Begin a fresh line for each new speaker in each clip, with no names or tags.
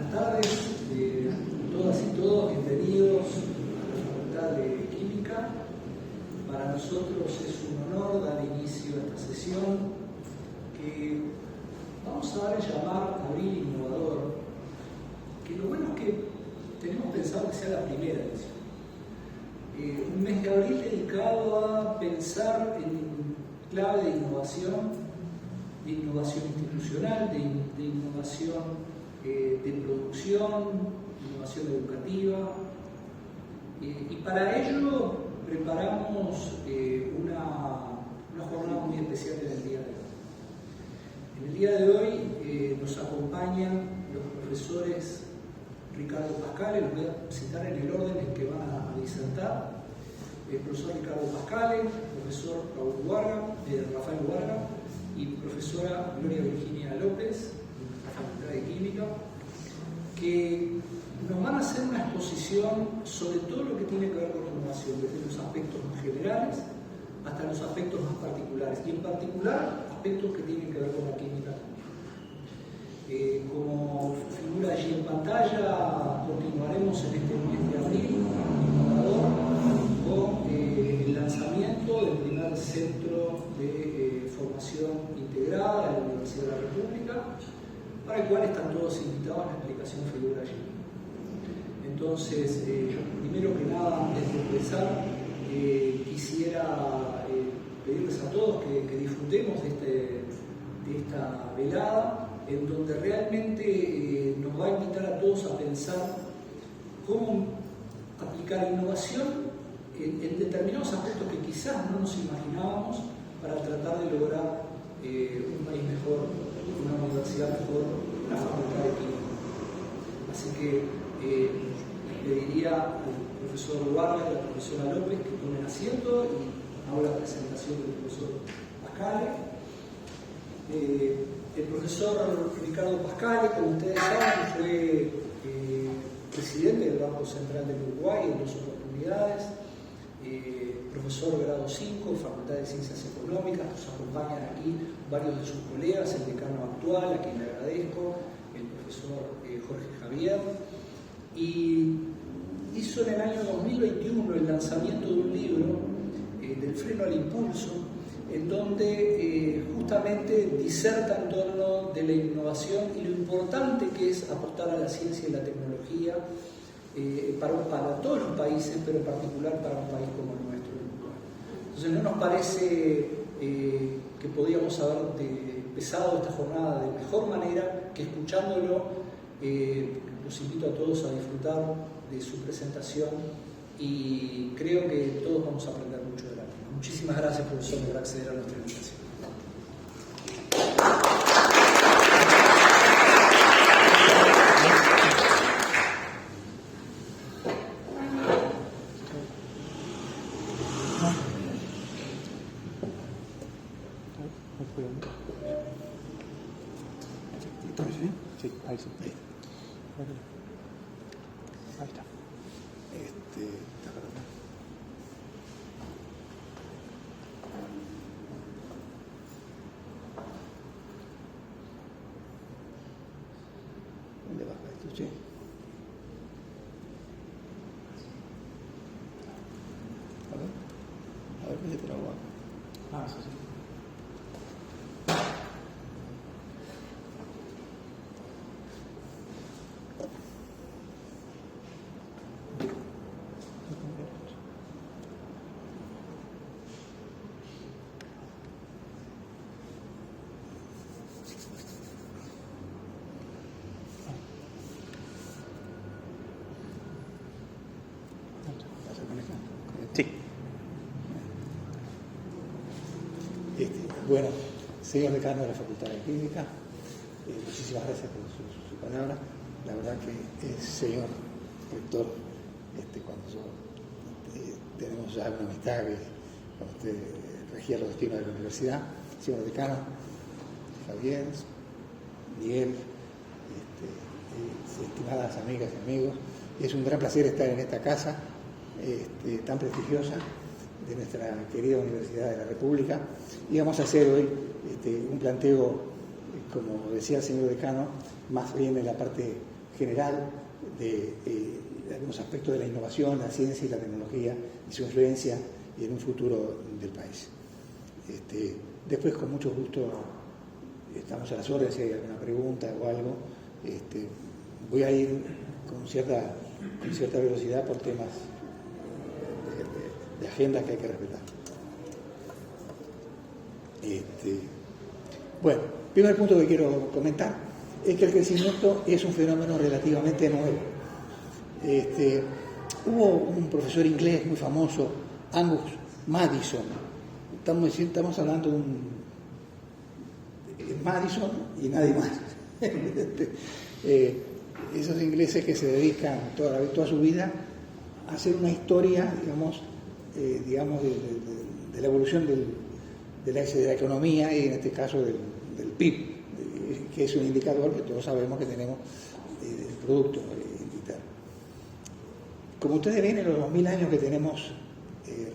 Buenas tardes a todas y todos, bienvenidos a la Facultad de Química. Para nosotros es un honor dar inicio a esta sesión que vamos a dar a llamar Abril Innovador, que lo bueno es que tenemos pensado que sea la primera edición. Un mes de abril dedicado a pensar en clave de innovación institucional, de innovación de producción, innovación educativa, y para ello preparamos una jornada muy especial en el día de hoy. En el día de hoy nos acompañan los profesores Ricardo Pascale, los voy a citar en el orden en que van a disertar. El profesor Ricardo Pascale, profesor Rafael Huarga y profesora Gloria Virginia López, de nuestra Facultad de Química, que nos van a hacer una exposición sobre todo lo que tiene que ver con innovación, desde los aspectos más generales hasta los aspectos más particulares, y en particular aspectos que tienen que ver con la química también. Como figura allí en pantalla, continuaremos en este mes de abril innovador con el lanzamiento del primer centro de formación integrada de la Universidad de la República, para el cual están todos invitados. La explicación figura allí. Entonces, yo primero que nada, antes de empezar, quisiera pedirles a todos que disfrutemos de esta velada, en donde realmente nos va a invitar a todos a pensar cómo aplicar innovación en determinados aspectos que quizás no nos imaginábamos para tratar de lograr un país mejor, una universidad mejor, una facultad de química. Así que les pediría al profesor Huarga y a la profesora López que tomen asiento y hago la presentación del profesor Pascale. El profesor Ricardo Pascale, como ustedes saben, fue presidente del Banco Central del Uruguay en 2 oportunidades, profesor grado 5, Facultad de Ciencias Económicas. Nos acompañan aquí varios de sus colegas, el decano actual, a quien le agradezco, el profesor Jorge Javier, y hizo en el año 2021 el lanzamiento de un libro, Del freno al impulso, en donde justamente diserta en torno de la innovación y lo importante que es apostar a la ciencia y la tecnología para todos los países, pero en particular para un país como el nuestro, el Uruguay. Entonces no nos parece que podíamos haber empezado esta jornada de mejor manera que escuchándolo. Los invito a todos a disfrutar de su presentación y creo que todos vamos a aprender mucho de la misma. Muchísimas gracias, profesor, por acceder a nuestra invitación.
Sí, ahí sí. Ahí está.
¿Dónde baja esto, che? A ver qué se te lo baja.
Ah, sí, sí.
Sí. Bueno, señor decano de la Facultad de Química, muchísimas gracias por su palabra. La verdad que, señor rector, cuando tenemos ya una amistad que cuando usted regía los destinos de la universidad, señor decano, Javier, Miguel, estimadas amigas y amigos, es un gran placer estar en esta casa tan prestigiosa de nuestra querida Universidad de la República, y vamos a hacer hoy un planteo, como decía el señor decano, más bien en la parte general de algunos aspectos de la innovación, la ciencia y la tecnología y su influencia en un futuro del país. Después, con mucho gusto, estamos a las órdenes si hay alguna pregunta o algo. Voy a ir con cierta velocidad por temas de agenda que hay que respetar. Bueno, primer punto que quiero comentar es que el crecimiento es un fenómeno relativamente nuevo. Hubo un profesor inglés muy famoso, Angus Maddison. Estamos hablando de un Madison y nadie más. Esos ingleses que se dedican toda su vida a hacer una historia, digamos de la evolución de la economía y en este caso del PIB, que es un indicador que todos sabemos que tenemos del Producto Interno. Como ustedes ven, en los 2000 años que tenemos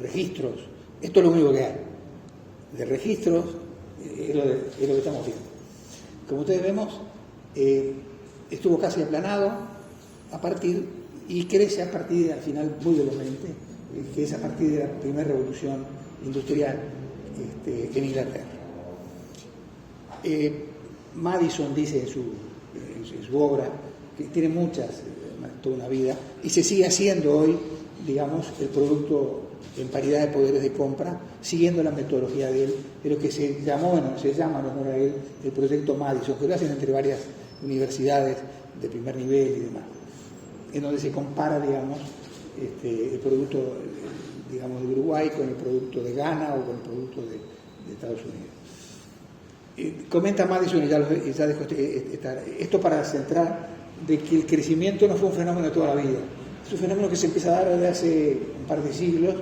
registros, esto es lo único que hay. De registros es lo que estamos viendo. Como ustedes vemos, estuvo casi aplanado y crece a partir, al final, muy velozmente, que es a partir de la primera revolución industrial en Inglaterra. Madison dice en su obra que tiene toda una vida, y se sigue haciendo hoy, digamos, el producto en paridad de poderes de compra, siguiendo la metodología de él, de lo que se llama en honor a él, el proyecto Madison, que lo hacen entre varias universidades de primer nivel y demás, en donde se compara, digamos, el producto, digamos, de Uruguay con el producto de Ghana o con el producto de Estados Unidos. Comenta Madison, y ya dejo esto para centrar, de que el crecimiento no fue un fenómeno de toda la vida. Es un fenómeno que se empieza a dar desde hace un par de siglos,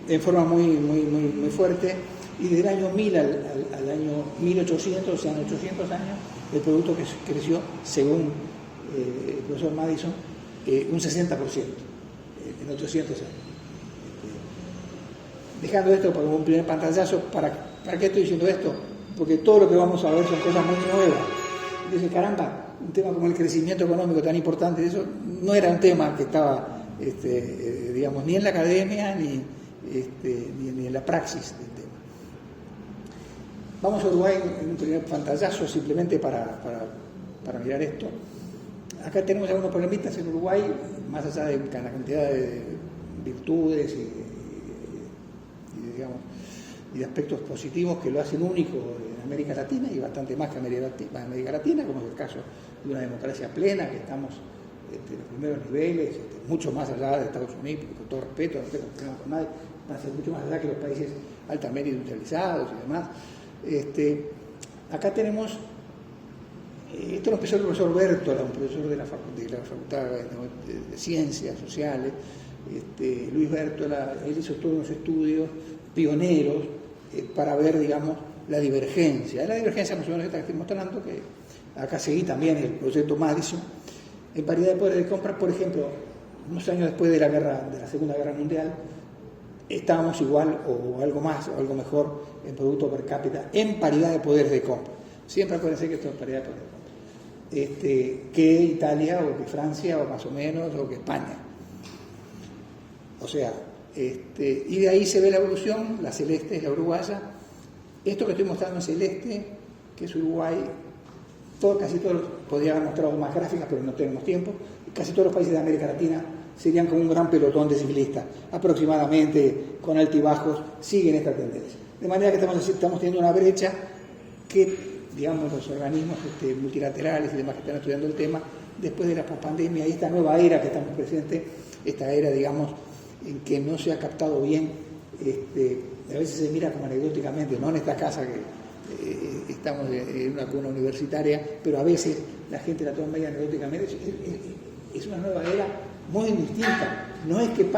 en forma muy fuerte, y del año 1000 al año 1800, o sea, en 800 años, el producto que creció, según el profesor Madison, un 60% en 800 años. Dejando esto como un primer pantallazo, ¿para qué estoy diciendo esto? Porque todo lo que vamos a ver son cosas muy nuevas. Dice, caramba, un tema como el crecimiento económico tan importante, eso no era un tema que estaba, digamos, ni en la academia ni en la praxis del tema. Vamos a Uruguay en un primer pantallazo, simplemente para mirar esto. Acá tenemos algunos problemitas en Uruguay, más allá de la cantidad de virtudes y de aspectos positivos que lo hacen único en América Latina y bastante más que América Latina, como es el caso de una democracia plena, que estamos en los primeros niveles, mucho más allá de Estados Unidos, con todo respeto, no tengo problema con nadie, van a ser mucho más allá que los países altamente industrializados y demás. Acá tenemos, esto lo empezó el profesor Bértola, un profesor de la Facultad de Ciencias Sociales, Luis Bértola. Él hizo todos unos estudios pioneros para ver, digamos, la divergencia más o menos esta que estoy mostrando, que acá seguí también el proyecto Madison, en paridad de poder de compra. Por ejemplo, unos años después de la Segunda Guerra Mundial, estábamos igual o algo más o algo mejor en producto per cápita en paridad de poderes de compra. Siempre acuérdense que esto es paridad de poderes de compra. Que Italia o que Francia o más o menos o que España. O sea, y de ahí se ve la evolución. La celeste es la uruguaya. Esto que estoy mostrando en celeste, que es Uruguay, casi todos, podría haber mostrado más gráficas, pero no tenemos tiempo. Casi todos los países de América Latina serían como un gran pelotón de ciclistas, aproximadamente con altibajos, siguen esta tendencia. De manera que estamos teniendo una brecha que, digamos, los organismos multilaterales y demás que están estudiando el tema, después de la pospandemia y esta nueva era que estamos presentes, esta era, digamos, en que no se ha captado bien, a veces se mira como anecdóticamente, no en esta casa que estamos en una cuna universitaria, pero a veces la gente la toma medio anecdóticamente. Es una nueva era muy distinta. No es que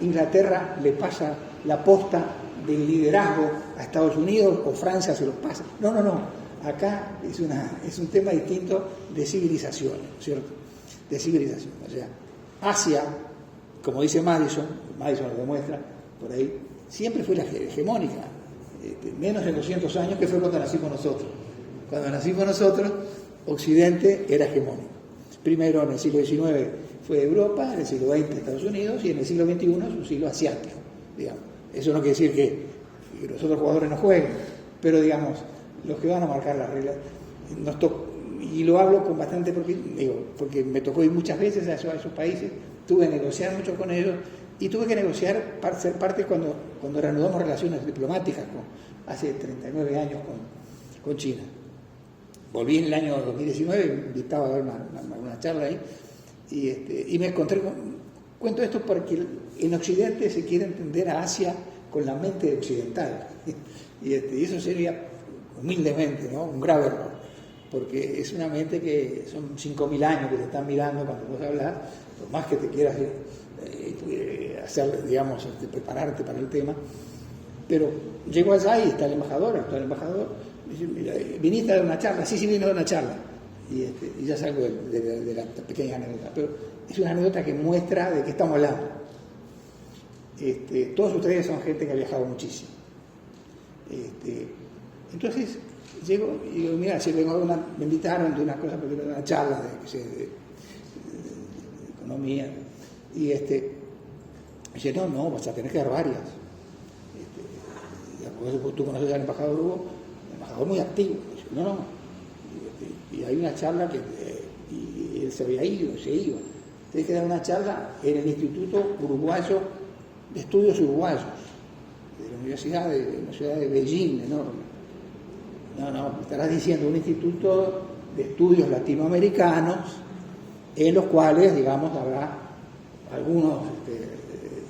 Inglaterra le pasa la posta del liderazgo a Estados Unidos o Francia se los pasa. No. Acá es un tema distinto de civilización, ¿cierto? De civilización. O sea, Asia, como dice Madison lo demuestra por ahí, siempre fue la hegemónica, menos de 200 años, que fue cuando nacimos nosotros. Cuando nacimos nosotros, Occidente era hegemónico. primero en el siglo XIX fue Europa, en el siglo XX Estados Unidos y en el siglo XXI es un siglo asiático, digamos. Eso no quiere decir que los otros jugadores no jueguen, pero digamos, los que van a marcar las reglas, y lo hablo con bastante, porque me tocó ir muchas veces a esos países, tuve que negociar mucho con ellos, y tuve que negociar, ser parte cuando reanudamos relaciones diplomáticas hace 39 años con China. Volví en el año 2019, invitaba a dar una charla ahí, y me encontré cuento esto porque en Occidente se quiere entender a Asia con la mente occidental, y eso sería, humildemente, ¿no?, un grave error, porque es una mente que son 5.000 años que te están mirando cuando vos hablas, por más que te quieras hacer, digamos, prepararte para el tema, pero llego allá y está el embajador, dice, mira, viniste a dar una charla, sí, vine a dar una charla, y ya salgo de la pequeña anécdota, pero es una anécdota que muestra de qué estamos hablando. Todos ustedes son gente que ha viajado muchísimo. Entonces llego y digo, mira, si vengo me invitaron de una cosa, porque era una charla de economía, y dice, no, vas a tener que dar varias. Tú conoces al embajador Hugo, un embajador muy activo. Dice, no. Y hay una charla y él se había ido, se iba. Tienes que dar una charla en el Instituto Uruguayo de Estudios Uruguayos, de la ciudad de Beijing, enorme. No, estarás diciendo un instituto de estudios latinoamericanos en los cuales, digamos, habrá algunos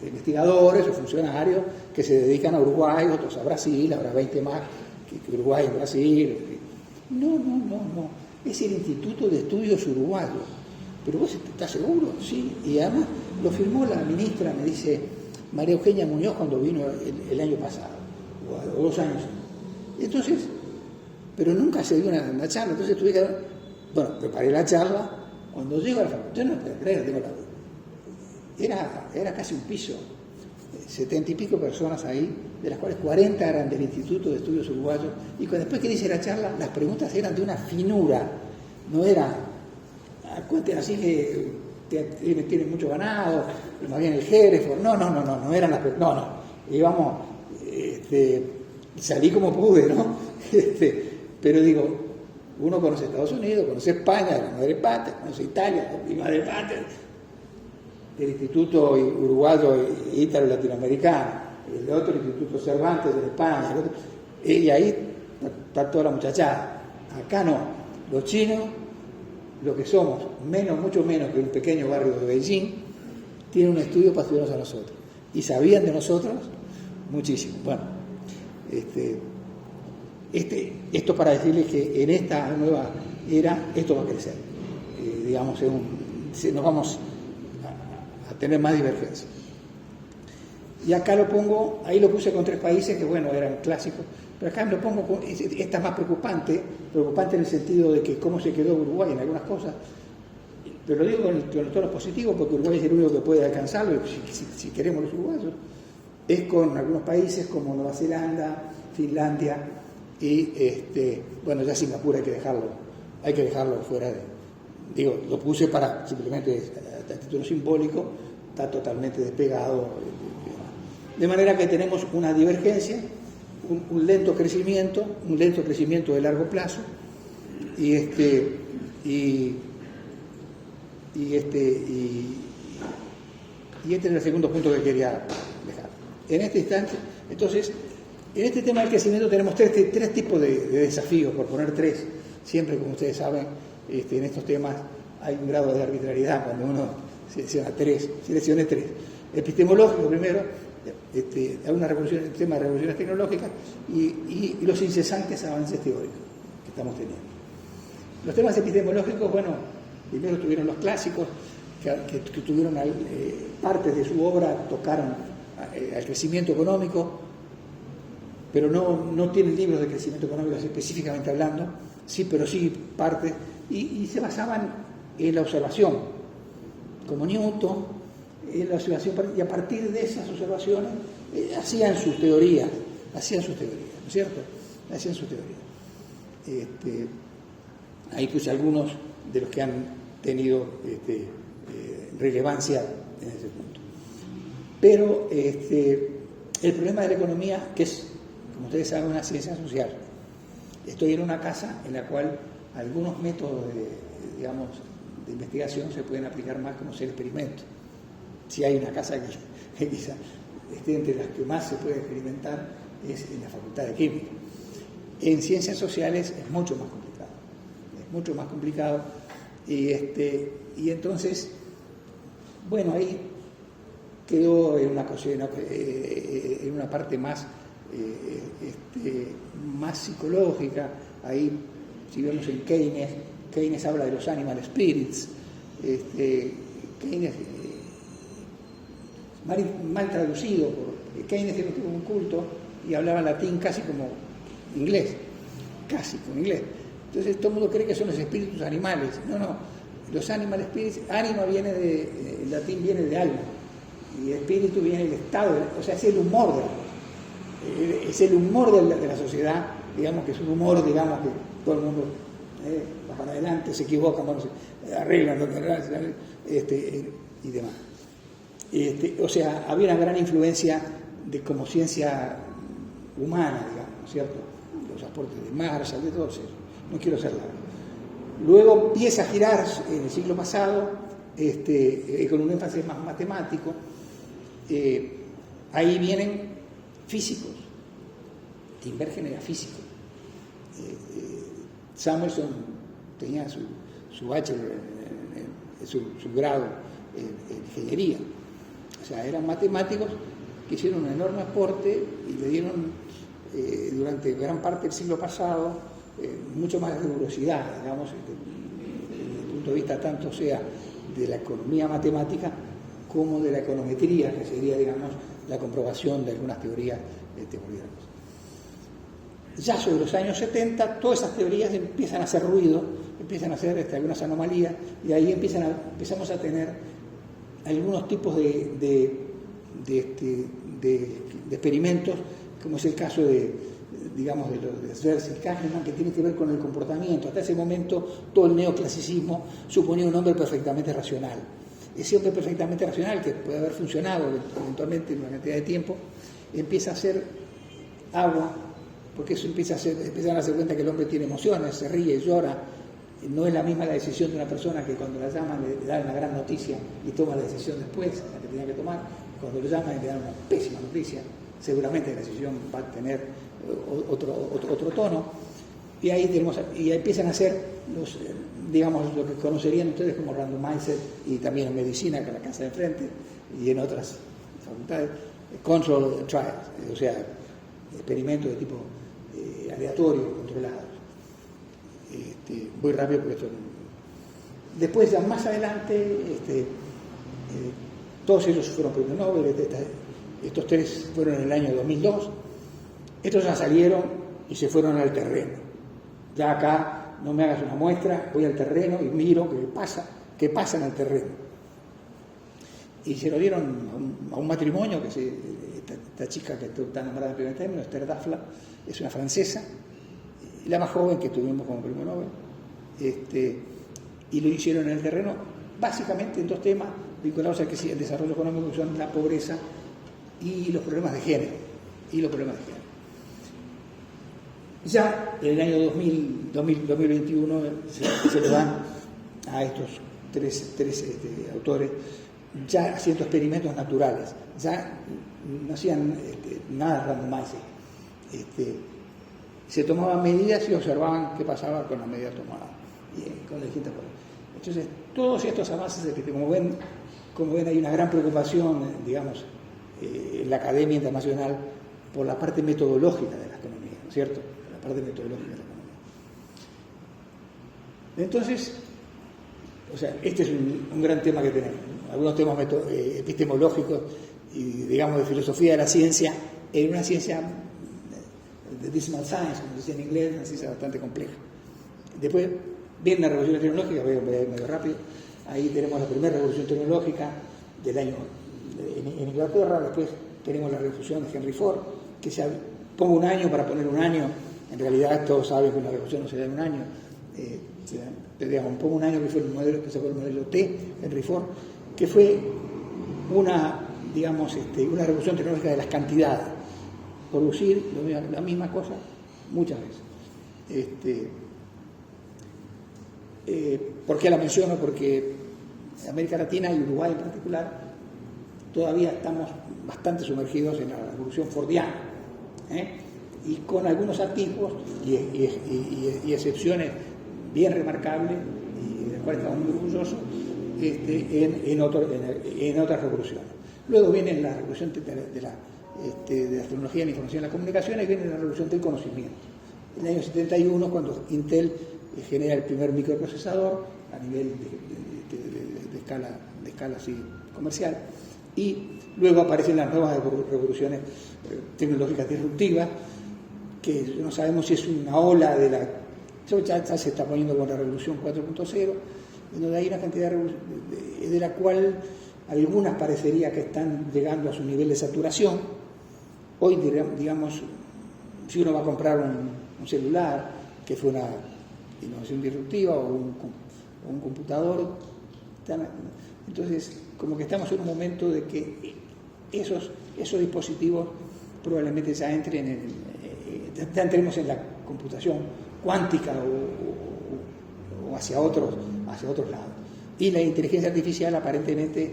investigadores o funcionarios que se dedican a Uruguay, otros a Brasil, habrá 20 más que Uruguay y Brasil. No. Es el Instituto de Estudios Uruguayos. ¿Pero vos estás seguro? Sí. Y además lo firmó la ministra, me dice, María Eugenia Muñoz, cuando vino el año pasado, o 2 años. Entonces, pero nunca se dio una charla. Entonces tuve que, preparé la charla. Cuando llego a la facultad, no puedo creer, era casi un piso, 70 y pico personas ahí, de las cuales 40 eran del Instituto de Estudios Uruguayos, y después que hice la charla, las preguntas eran de una finura, no era, cuenten así que tienen mucho ganado, más bien el Hereford, no eran las preguntas, íbamos, salí como pude, ¿no? Pero digo, uno conoce Estados Unidos, conoce España, la madre patria, conoce Italia, la madre patria, el Instituto Uruguayo Ítalo-Latinoamericano, el otro Instituto Cervantes de España, y ahí está toda la muchachada. Acá no, los chinos, lo que somos, mucho menos que un pequeño barrio de Beijing, tienen un estudio para estudiarnos a nosotros, y sabían de nosotros muchísimo. Bueno, esto para decirles que en esta nueva era, esto va a crecer. Digamos, nos vamos a tener más divergencia. Y acá ahí lo puse con 3 países que, eran clásicos, pero acá lo pongo, esta es más preocupante en el sentido de que cómo se quedó Uruguay en algunas cosas, pero lo digo con el tono positivo porque Uruguay es el único que puede alcanzarlo, si queremos los uruguayos, es con algunos países como Nueva Zelanda, Finlandia, y ya Singapur hay que dejarlo fuera lo puse para simplemente a título simbólico, está totalmente despegado, de manera que tenemos una divergencia, un lento crecimiento de largo plazo, y este es el segundo punto que quería dejar. En este instante, entonces, en este tema del crecimiento tenemos tres tipos de desafíos, por poner 3. Siempre, como ustedes saben, en estos temas hay un grado de arbitrariedad cuando uno selecciona 3. Seleccione 3. Epistemológico primero, hay una revolución, el tema de revoluciones tecnológicas y los incesantes avances teóricos que estamos teniendo. Los temas epistemológicos, primero tuvieron los clásicos, que tuvieron partes de su obra, tocaron al crecimiento económico, pero no tienen libros de crecimiento económico específicamente hablando, pero sí partes, y se basaban en la observación, como Newton, en la observación, y a partir de esas observaciones hacían sus teorías, ¿no es cierto? Hacían sus teorías. Ahí puse algunos de los que han tenido relevancia en ese punto. Pero el problema de la economía, que es, como ustedes saben, una ciencia social. Estoy en una casa en la cual algunos métodos de investigación se pueden aplicar más como ser experimento. Si hay una casa que quizá esté entre las que más se puede experimentar, es en la Facultad de Química. En ciencias sociales es mucho más complicado. Es mucho más complicado. Y entonces, bueno, ahí quedó en una parte más psicológica. Ahí, si vemos en Keynes habla de los animal spirits. Keynes, mal traducido, porque Keynes era un culto y hablaba latín casi como inglés, casi como inglés. Entonces todo el mundo cree que son los espíritus animales. No, los animal spirits, ánima viene el latín viene de alma, y espíritu viene del estado, o sea, es el humor es el humor de la sociedad, digamos que es un humor, digamos que todo el mundo va para adelante, se equivoca, bueno, se arreglan lo que y demás. O sea, había una gran influencia de como ciencia humana, digamos, ¿cierto? Los aportes de Marshall, de todos ellos. No quiero ser largo. Luego empieza a girar en el siglo pasado, con un énfasis más matemático. Ahí vienen físicos. Tinbergen era físico. Samuelson tenía su bachelor, su grado en ingeniería. O sea, eran matemáticos que hicieron un enorme aporte y le dieron durante gran parte del siglo pasado mucho más rigurosidad, digamos, desde el punto de vista tanto sea de la economía matemática como de la econometría, que sería, digamos, la comprobación de algunas teorías teóricas. Ya sobre los años 70, todas esas teorías empiezan a hacer ruido, empiezan a hacer algunas anomalías, y ahí empezamos a tener algunos tipos de experimentos, como es el caso de Schwarz y Kahneman, que tiene que ver con el comportamiento. Hasta ese momento todo el neoclasicismo suponía un hombre perfectamente racional. Ese hombre perfectamente racional, que puede haber funcionado eventualmente en una cantidad de tiempo, empieza a ser agua, porque eso empiezan a darse cuenta que el hombre tiene emociones, se ríe, llora. No es la misma la decisión de una persona que cuando la llaman le da una gran noticia y toma la decisión después, la que tenía que tomar. Cuando le llaman y le dan una pésima noticia, seguramente la decisión va a tener otro tono. Y ahí empiezan a hacer lo que conocerían ustedes como randomizer, y también en medicina, que es la casa de enfrente, y en otras facultades, control trials, o sea, experimentos de tipo aleatorio, controlados. Voy rápido porque esto. Después, ya más adelante, todos ellos fueron premios Nobel. Estos tres fueron en el año 2002. Estos ya salieron y se fueron al terreno. Ya acá no me hagas una muestra, voy al terreno y miro qué pasa en el terreno. Y se lo dieron a un matrimonio, que es esta chica que está nombrada en primer término, Esther Duflo, es una francesa, la más joven que tuvimos como premio Nobel, y lo hicieron en el terreno, básicamente en dos temas vinculados al desarrollo económico, que son la pobreza y los problemas de género. Ya en el año 2021 se lo dan a estos tres autores, ya haciendo experimentos naturales, ya no hacían nada randomizing. Se tomaban medidas y observaban qué pasaba con las medidas tomadas y con las distintas cosas. Entonces, todos estos avances, de que como ven hay una gran preocupación, digamos, en la academia internacional por la parte metodológica de la economía, ¿no es cierto? La parte metodológica de la economía. Entonces, o sea, este es un gran tema que tenemos. Algunos temas epistemológicos y, digamos, de filosofía de la ciencia, en una ciencia de dismal science, como se dice en inglés, una ciencia bastante compleja. Después viene la revolución tecnológica, voy medio rápido. Ahí tenemos la primera revolución tecnológica del año en Inglaterra. Después tenemos la revolución de Henry Ford, que pongo un año para poner un año. En realidad todos saben que una revolución no se da en un año. digamos, un poco un año que fue el modelo que sacó el modelo T, Henry Ford, que fue una revolución tecnológica de las cantidades, producir la misma cosa muchas veces. ¿Por qué la menciono? Porque en América Latina y Uruguay en particular todavía estamos bastante sumergidos en la revolución fordiana, y con algunos atisbos y excepciones bien remarcables y de las cuales estamos muy orgullosos en otras revoluciones. Luego viene la revolución de la tecnología de la información y las comunicaciones, y viene la revolución del conocimiento. En el año 71, cuando Intel genera el primer microprocesador a nivel de escala así, comercial, y luego aparecen las nuevas revoluciones tecnológicas disruptivas, que no sabemos si es una ola de la... Ya se está poniendo con la revolución 4.0, en donde hay una cantidad de la cual algunas parecería que están llegando a su nivel de saturación. Hoy, digamos, si uno va a comprar un celular, que fue una innovación disruptiva, o un computador, entonces como que estamos en un momento de que esos dispositivos probablemente ya entremos en la computación cuántica o hacia otros lados. Y la inteligencia artificial aparentemente,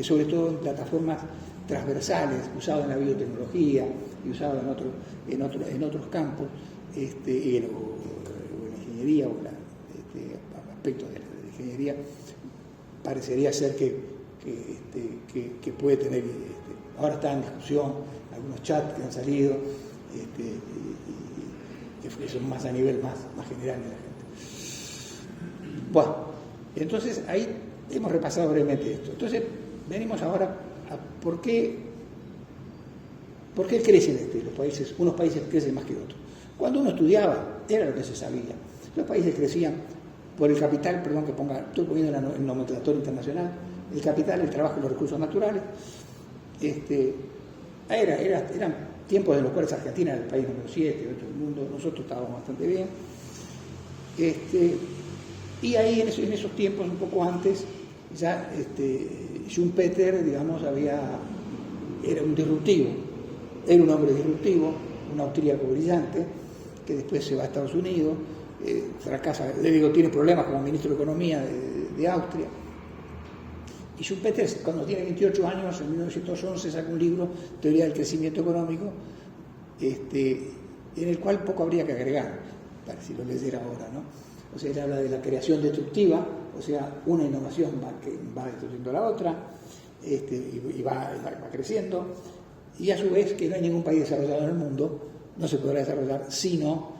sobre todo en plataformas transversales, usado en la biotecnología y usado en otros campos, o en la ingeniería, o aspectos de la ingeniería, parecería ser que puede tener, ahora está en discusión algunos chats que han salido, que son más a nivel más general de la gente. Bueno, entonces ahí hemos repasado brevemente esto. Entonces venimos ahora a por qué crecen los países. Unos países crecen más que otros. Cuando uno estudiaba, era lo que se sabía. Los países crecían por el capital, estoy poniendo en nomenclatura internacional, el capital, el trabajo y los recursos naturales. Eran tiempos en los cuales Argentina era el país número 7, 8 del mundo, nosotros estábamos bastante bien. Y ahí en esos tiempos, un poco antes, ya Schumpeter, digamos, era un disruptivo, era un hombre disruptivo, un austríaco brillante, que después se va a Estados Unidos, fracasa, tiene problemas como ministro de Economía de Austria. Y Schumpeter, cuando tiene 28 años, en 1911, saca un libro, Teoría del Crecimiento Económico, en el cual poco habría que agregar, para si lo leyera ahora, ¿no? O sea, él habla de la creación destructiva, o sea, una innovación va destruyendo la otra, y va creciendo, y a su vez que no hay ningún país desarrollado en el mundo, no se podrá desarrollar si no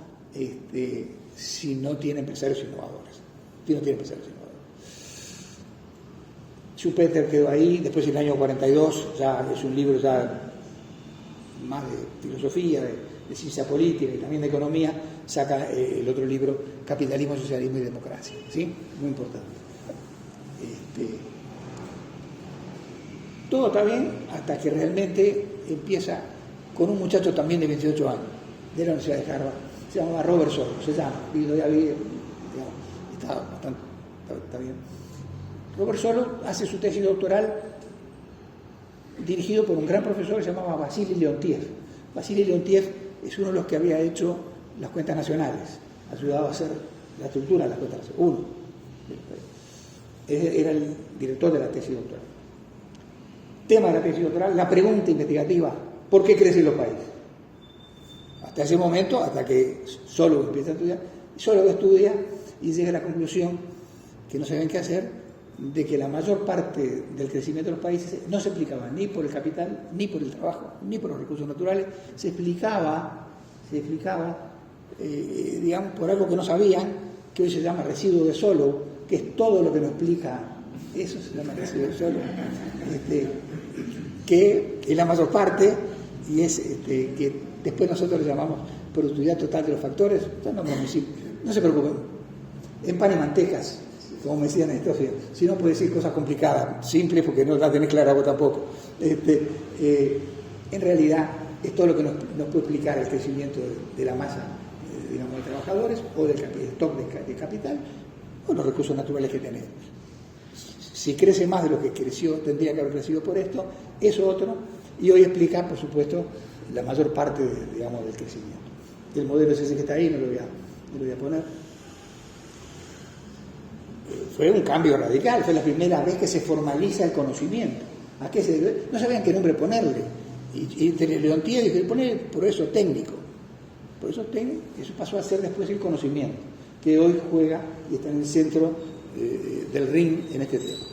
tiene empresarios innovadores. Schumpeter quedó ahí, después en el año 42 ya es un libro ya más de filosofía, de ciencia política y también de economía, saca el otro libro, Capitalismo, Socialismo y Democracia, ¿sí? Muy importante. Todo está bien hasta que realmente empieza con un muchacho también de 28 años, de la Universidad de Harvard, se llamaba Robert Solow, está bien. Robert Solow hace su tesis doctoral dirigido por un gran profesor que se llamaba Vasily Leontiev. Vasily Leontiev es uno de los que había hecho las cuentas nacionales, ayudado a hacer la estructura de las cuentas nacionales. Era el director de la tesis doctoral. Tema de la tesis doctoral, la pregunta investigativa: ¿por qué crecen los países? Hasta ese momento, hasta que Solow empieza a estudiar, Solow estudia y llega a la conclusión que no saben qué hacer, de que la mayor parte del crecimiento de los países no se explicaba ni por el capital, ni por el trabajo, ni por los recursos naturales, se explicaba, digamos, por algo que no sabían, que hoy se llama residuo de Solow, que es todo lo que nos explica, eso se llama residuo de Solow, que es la mayor parte, y es que después nosotros le llamamos productividad total de los factores. No se preocupen, en pan y mantejas, como me decían en Estados Unidos, si no puede decir cosas complicadas, simples, porque no la tenés clara vos tampoco. En realidad es todo lo que nos puede explicar el crecimiento de la masa digamos, de trabajadores o del stock de capital o los recursos naturales que tenemos. Si crece más de lo que creció, tendría que haber crecido por esto, es otro, y hoy explica, por supuesto, la mayor parte, digamos, del crecimiento. El modelo es ese que está ahí, no lo voy a poner. Fue un cambio radical, fue la primera vez que se formaliza el conocimiento. ¿A qué se debe? No sabían qué nombre ponerle. Y Leontía dijo, poner progreso técnico. Progreso técnico, eso pasó a ser después el conocimiento, que hoy juega y está en el centro del ring en este tema.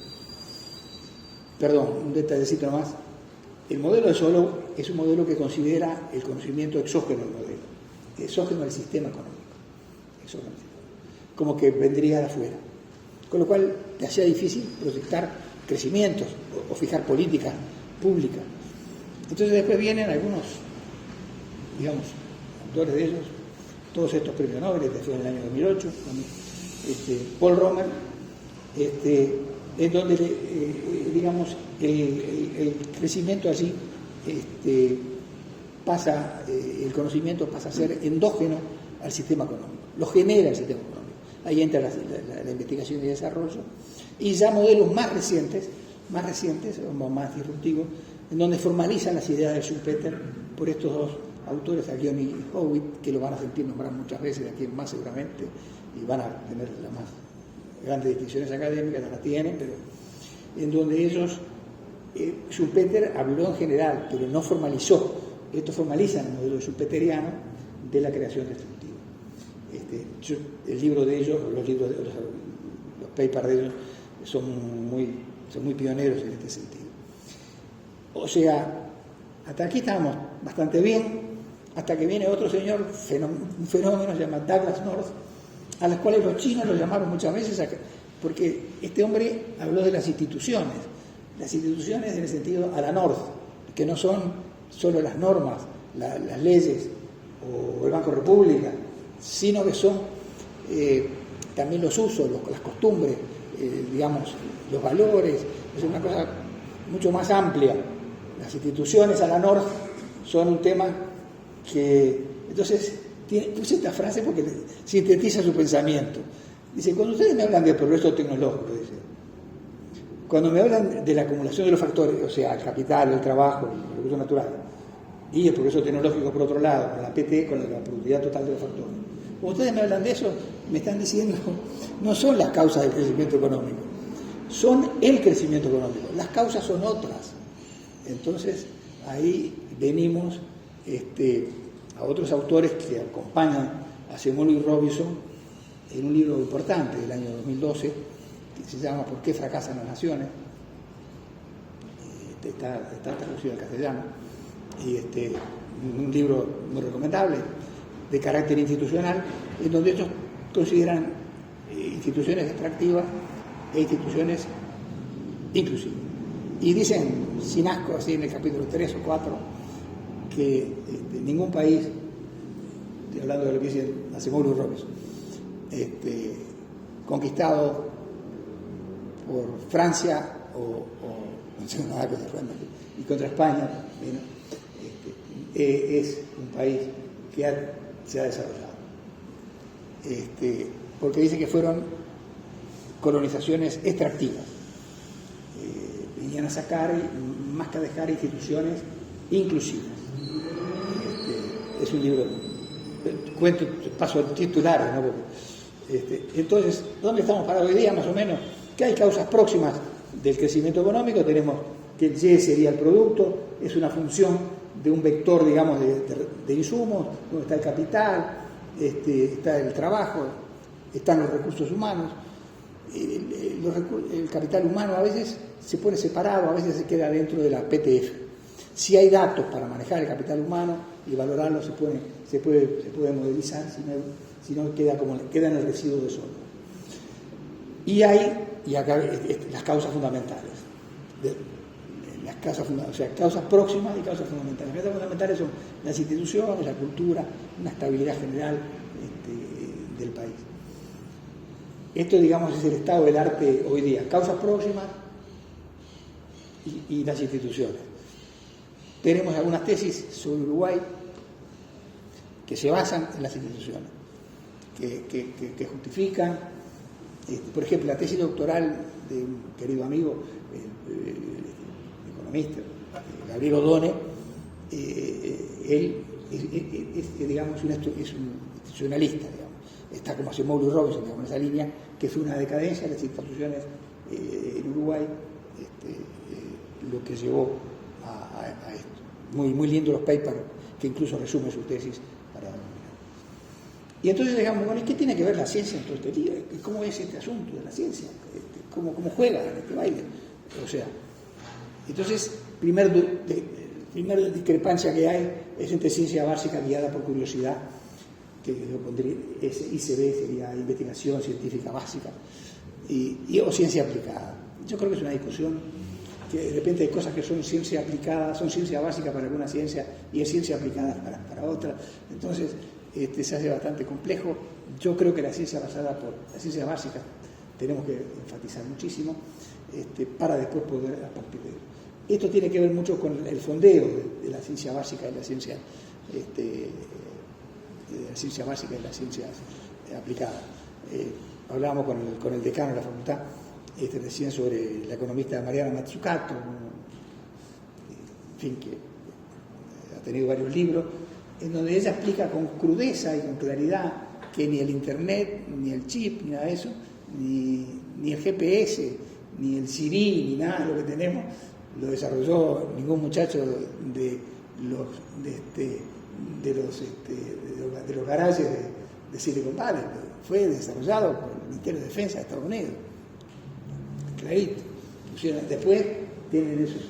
Perdón, un detallecito más. El modelo de Solow es un modelo que considera el conocimiento exógeno del modelo, exógeno del sistema económico, como que vendría de afuera. Con lo cual te hacía difícil proyectar crecimientos o fijar políticas públicas. Entonces después vienen algunos, digamos, autores de ellos, todos estos premios Nobel, que fue en el año 2008, Paul Romer, en donde, digamos, el crecimiento allí el conocimiento pasa a ser endógeno al sistema económico, lo genera el sistema económico. Ahí entra la investigación y desarrollo, y ya modelos más recientes, o más disruptivos, en donde formalizan las ideas de Schumpeter por estos dos autores, Aghion y Howitt, que lo van a sentir nombrar muchas veces, de aquí en más seguramente, y van a tener las más grandes distinciones académicas, no las tienen, pero en donde ellos, Schumpeter habló en general, pero no formalizó. Esto formaliza el modelo schumpeteriano de la creación destructiva. El libro de ellos, los papers de ellos son muy pioneros en este sentido. O sea, hasta aquí estamos bastante bien, hasta que viene otro señor, un fenómeno llamado Douglass North, a los cuales los chinos lo llamaron muchas veces, porque este hombre habló de las instituciones en el sentido a la North, que no son solo las normas, las leyes o el Banco República, sino que son también los usos, las costumbres, digamos, los valores. Es una cosa mucho más amplia. Las instituciones a la North son un tema que, entonces, puse esta frase porque sintetiza su pensamiento. Dice, cuando ustedes me hablan de progreso tecnológico, dice, cuando me hablan de la acumulación de los factores, o sea, el capital, el trabajo, el recurso natural, y el progreso tecnológico por otro lado, con la PT, con la productividad total de los factores. Cuando ustedes me hablan de eso, me están diciendo, no son las causas del crecimiento económico, son el crecimiento económico, las causas son otras. Entonces, ahí venimos a otros autores que acompañan a Acemoglu y Robinson en un libro importante del año 2012, que se llama ¿Por qué fracasan las naciones? Está traducido al castellano, y un libro muy recomendable, de carácter institucional, en donde ellos consideran instituciones extractivas e instituciones inclusivas. Y dicen, sin asco, así en el capítulo 3 o 4, que ningún país, estoy hablando de lo que dicen Acemoglu y Robinson, conquistado por Francia y contra España, es un país que se ha desarrollado. Porque dice que fueron colonizaciones extractivas. Venían a sacar, más que a dejar, instituciones inclusivas. Es un libro, cuento, paso al titular, ¿no? Entonces, ¿dónde estamos parados hoy día, más o menos? Que hay causas próximas del crecimiento económico. Tenemos que el Y sería el producto, es una función de un vector, digamos, de insumos, donde está el capital, está el trabajo, están los recursos humanos. El capital humano a veces se pone separado, a veces se queda dentro de la PTF. Si hay datos para manejar el capital humano y valorarlo, se puede modelizar, si no queda en el residuo de solo. Y acá las causas fundamentales. O sea, causas próximas y causas fundamentales. Las causas fundamentales son las instituciones, la cultura, una estabilidad general del país. Esto, digamos, es el estado del arte hoy día. Causas próximas y las instituciones. Tenemos algunas tesis sobre Uruguay que se basan en las instituciones. que justifican. Por ejemplo, la tesis doctoral de un querido amigo, el economista, Gabriel Odone, él digamos, es un institucionalista, digamos. Está como Acemoglu y Robinson, digamos, en esa línea, que fue una decadencia de las instituciones en Uruguay, lo que llevó a esto. Muy lindo los papers, que incluso resumen su tesis para dominar. Y entonces digamos, bueno, ¿y qué tiene que ver la ciencia en todo este lío? ¿Cómo es este asunto de la ciencia? ¿Cómo juega en este baile? O sea, entonces, primera discrepancia que hay es entre ciencia básica guiada por curiosidad, que yo pondría, ICB sería investigación científica básica, o ciencia aplicada. Yo creo que es una discusión que de repente hay cosas que son ciencia aplicada, son ciencia básica para alguna ciencia y es ciencia aplicada para otra. Entonces, se hace bastante complejo. Yo creo que la ciencia basada por la ciencia básica tenemos que enfatizar muchísimo para después poder a partir de ello. Esto tiene que ver mucho con el fondeo de la ciencia básica y la ciencia básica y las ciencias aplicadas. Hablábamos con el decano de la facultad recién sobre la economista Mariana Mazzucato, en fin, que ha tenido varios libros, en donde ella explica con crudeza y con claridad que ni el internet, ni el chip, ni nada de eso, ni el GPS, ni el CD, ni nada de lo que tenemos, lo desarrolló ningún muchacho de los garajes de Silicon Valley. Fue desarrollado por el Ministerio de Defensa de Estados Unidos. Clarito. Después tienen esos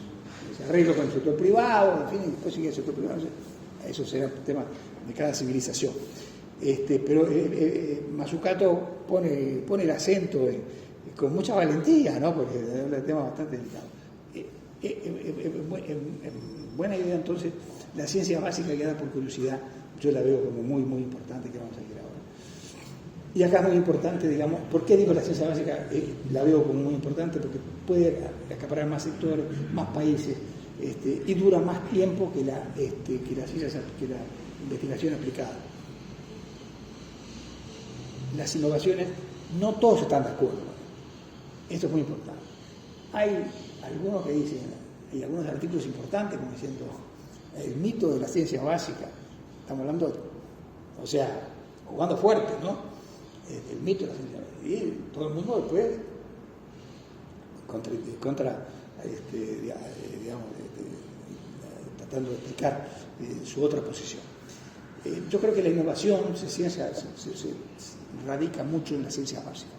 arreglos con el sector privado, en fin, después sigue el sector privado. Eso será un tema de cada civilización. Pero Mazzucato pone el acento con mucha valentía, ¿no? Porque es un tema bastante delicado. Buena idea, entonces, la ciencia básica guiada por curiosidad, yo la veo como muy, muy importante, que vamos a ir ahora. Y acá es muy importante, digamos, ¿por qué digo la ciencia básica? La veo como muy importante porque puede acaparar más sectores, más países, y dura más tiempo que la investigación aplicada. Las innovaciones, no todos están de acuerdo. Esto es muy importante. Hay algunos que dicen, hay algunos artículos importantes como diciendo el mito de la ciencia básica, estamos hablando, o sea, jugando fuerte, ¿no? El mito de la ciencia básica. Y todo el mundo después tratando de explicar su otra posición. Yo creo que la innovación se radica mucho en la ciencia básica,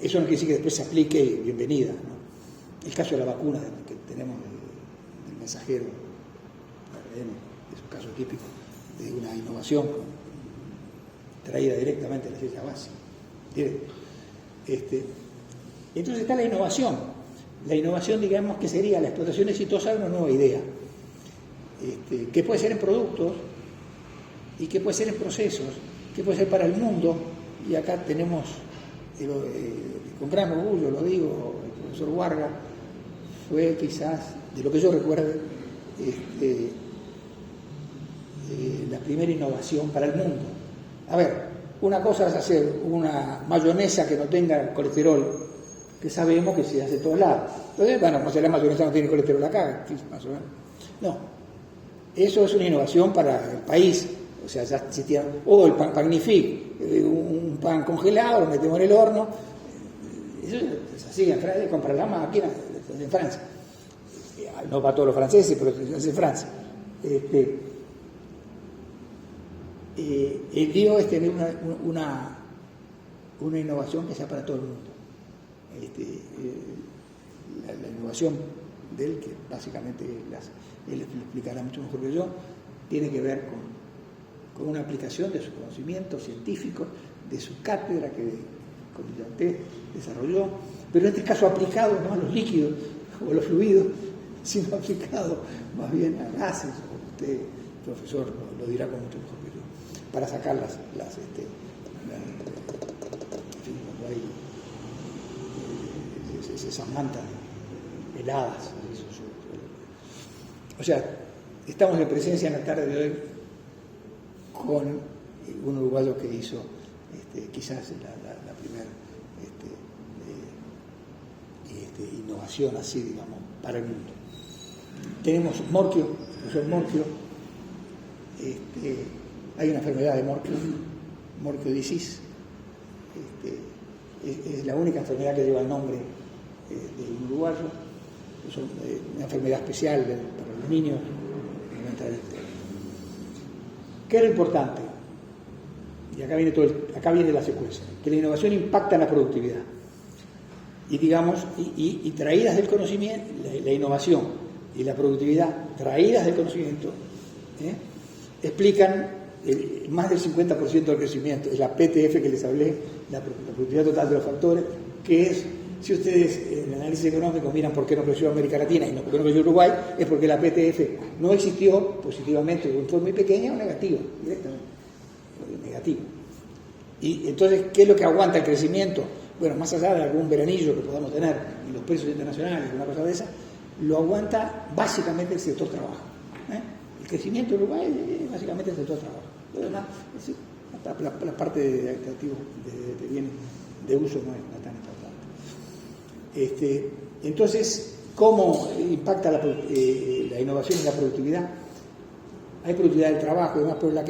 eso no quiere decir que después se aplique y bienvenida, ¿no? El caso de la vacuna que tenemos del mensajero es un caso típico de una innovación traída directamente de la ciencia básica. Entonces está la innovación. La innovación, digamos, que sería la explotación exitosa de una nueva idea, que puede ser en productos y que puede ser en procesos, que puede ser para el mundo. Y acá tenemos, con gran orgullo lo digo, el profesor Warga fue quizás, de lo que yo recuerdo, la primera innovación para el mundo. A ver, una cosa es hacer una mayonesa que no tenga colesterol, que sabemos que se hace en todos lados. Entonces, bueno, como si la mayonesa no tiene colesterol acá, más o menos. No, eso es una innovación para el país. O sea, ya existía, el pan Magnifique, un pan congelado, lo metemos en el horno. Eso es así, en Francia, comprar la máquina, en Francia. No para todos los franceses, pero se hace en Francia. El lío es tener una innovación que sea para todo el mundo. La innovación de él, que básicamente él lo explicará mucho mejor que yo, tiene que ver con una aplicación de su conocimiento científico, de su cátedra que con brillantez desarrolló, pero en este caso aplicado no a los líquidos o a los fluidos, sino aplicado más bien a gases. Usted, profesor, lo dirá con mucho mejor que yo, para sacar cuando hay esas mantas heladas. O sea, estamos en presencia en la tarde de hoy con un uruguayo que hizo quizás la primera innovación así, digamos, para el mundo. Tenemos Morquio, el profesor Morquio. Hay una enfermedad de Morquio disease. Es la única enfermedad que lleva el nombre de un uruguayo. Es una enfermedad especial para los niños. ¿Qué es lo importante? Y acá viene la secuencia, que la innovación impacta en la productividad. Y digamos, y traídas del conocimiento, la innovación y la productividad traídas del conocimiento, explican más del 50% del crecimiento. Es la PTF que les hablé, la productividad total de los factores, que es, si ustedes en el análisis económico miran por qué no creció América Latina y por qué no creció Uruguay, es porque la PTF no existió positivamente, o fue muy pequeña o negativa, directamente. Negativo. Y entonces, ¿qué es lo que aguanta el crecimiento? Bueno, más allá de algún veranillo que podamos tener en los precios internacionales, una cosa de esa, lo aguanta básicamente el sector trabajo. El crecimiento de Uruguay es básicamente el sector trabajo. Lo demás, la parte de activos de bienes de uso no es tan importante. Entonces, ¿cómo impacta la innovación y la productividad? Hay productividad del trabajo y demás, pero la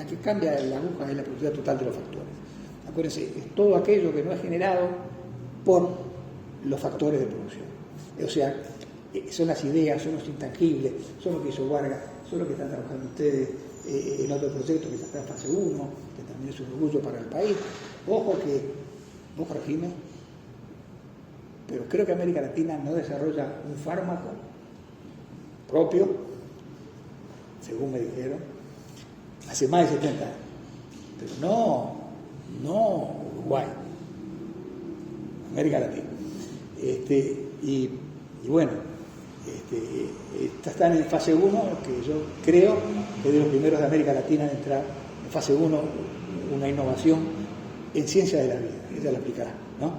que cambia la aguja es la productividad total de los factores. Acuérdense, es todo aquello que no es generado por los factores de producción. O sea, son las ideas, son los intangibles, son lo que hizo Vargas, son lo que están trabajando ustedes en otro proyecto que está en fase 1, que también es un orgullo para el país. Ojo que, vos corregime, pero creo que América Latina no desarrolla un fármaco propio, según me dijeron, hace más de 70 años. Pero no Uruguay, América Latina. Y bueno, están en fase 1, que yo creo que de los primeros de América Latina en entrar en fase 1 una innovación en ciencia de la vida. Ella la aplicará, ¿no?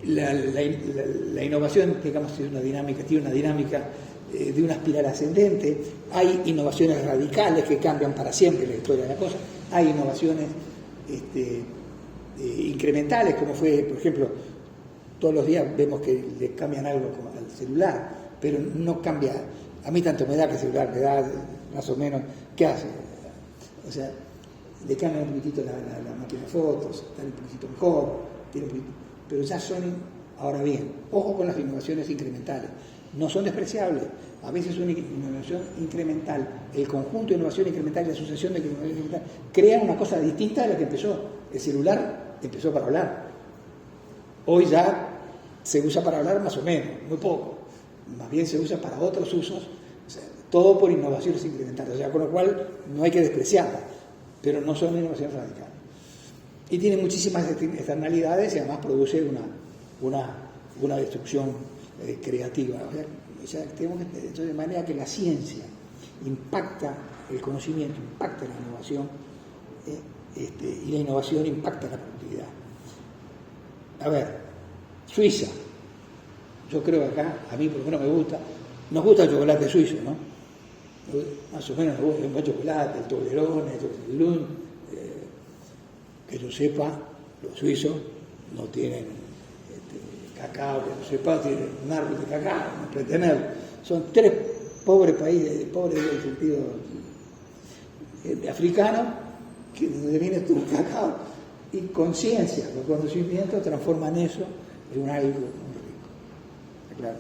La innovación, digamos, tiene una dinámica de una espiral ascendente. Hay innovaciones radicales que cambian para siempre la historia de la cosa. Hay innovaciones incrementales, como fue, por ejemplo, todos los días vemos que le cambian algo al celular, pero no cambia. A mí tanto me da que el celular me da más o menos. ¿Qué hace? O sea, le cambian un poquitito la máquina de fotos, está un poquitito mejor, pero ya son. Ahora bien, ojo con las innovaciones incrementales. No son despreciables. A veces una innovación incremental, el conjunto de innovación incremental y la sucesión de innovación incremental crean una cosa distinta de la que empezó. El celular empezó para hablar. Hoy ya se usa para hablar más o menos, muy poco. Más bien se usa para otros usos, o sea, todo por innovaciones incrementales. O sea, con lo cual no hay que despreciarla, pero no son innovaciones radicales. Y tiene muchísimas externalidades y además produce una destrucción creativa. O sea, tenemos que, entonces, de manera que la ciencia impacta el conocimiento, impacta la innovación, y la innovación impacta la productividad. A ver, Suiza. Yo creo que acá, a mí por lo menos me gusta, nos gusta el chocolate suizo, ¿no? Más o menos nos gusta el buen chocolate, el Toblerone, el Toblerone. Que yo sepa, los suizos no tienen cacao, que yo sepa, tienen un árbol de cacao, no pueden tenerlo. Son 3 pobres países, pobres en el sentido africano, que donde viene todo el cacao, y con ciencia, con conocimiento, transforman eso en algo muy rico. Claro.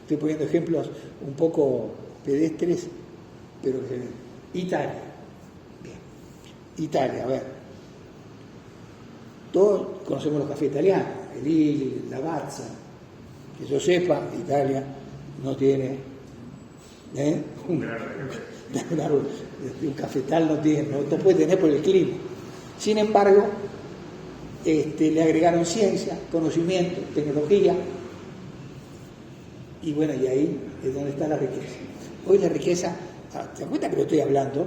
Estoy poniendo ejemplos un poco pedestres, pero que... Italia. Bien. Italia, a ver. Todos conocemos los cafés italianos, el Ili, la Bazza. Que yo sepa, Italia no tiene un cafetal, no tiene, no puede tener por el clima. Sin embargo, le agregaron ciencia, conocimiento, tecnología, y bueno, y ahí es donde está la riqueza. Hoy la riqueza, ¿se dan cuenta que lo estoy hablando?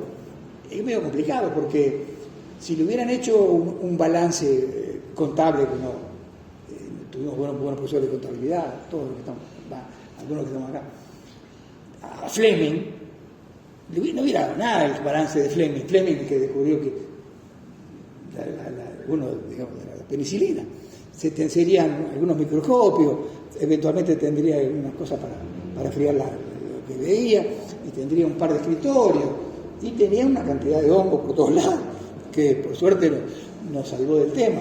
Es medio complicado porque si le hubieran hecho un balance contable, que no, tuvimos buenos profesores de contabilidad, todos los que estamos, algunos que estamos acá, a Fleming, no hubiera dado nada el balance de Fleming. Fleming que descubrió que la penicilina. Serían algunos microscopios, eventualmente tendría algunas cosas para enfriar lo que veía, y tendría un par de escritorios, y tenía una cantidad de hongos por todos lados, que por suerte nos salvó del tema.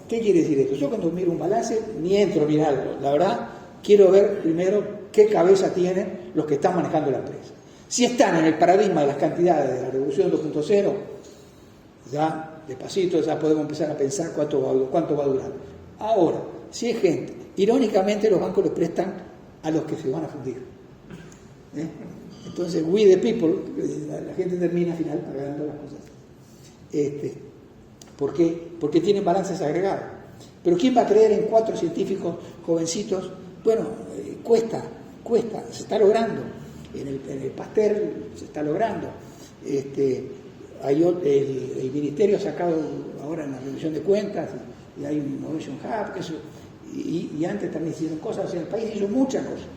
¿Qué quiere decir esto? Yo cuando miro un balance, ni entro a mirarlo. La verdad, quiero ver primero qué cabeza tienen los que están manejando la empresa. Si están en el paradigma de las cantidades de la revolución 2.0, ya despacito ya podemos empezar a pensar cuánto va a durar. Ahora, si es gente, irónicamente los bancos les prestan a los que se van a fundir. Entonces, we the people, la gente termina al final pagando las cosas. ¿Por qué? Porque tienen balances agregados. Pero ¿quién va a creer en 4 científicos jovencitos? Bueno, cuesta, se está logrando. En el Pasteur se está logrando. El Ministerio ha sacado ahora en la rendición de cuentas, y hay un Innovation Hub, y antes también hicieron cosas, o sea, el país hizo muchas cosas.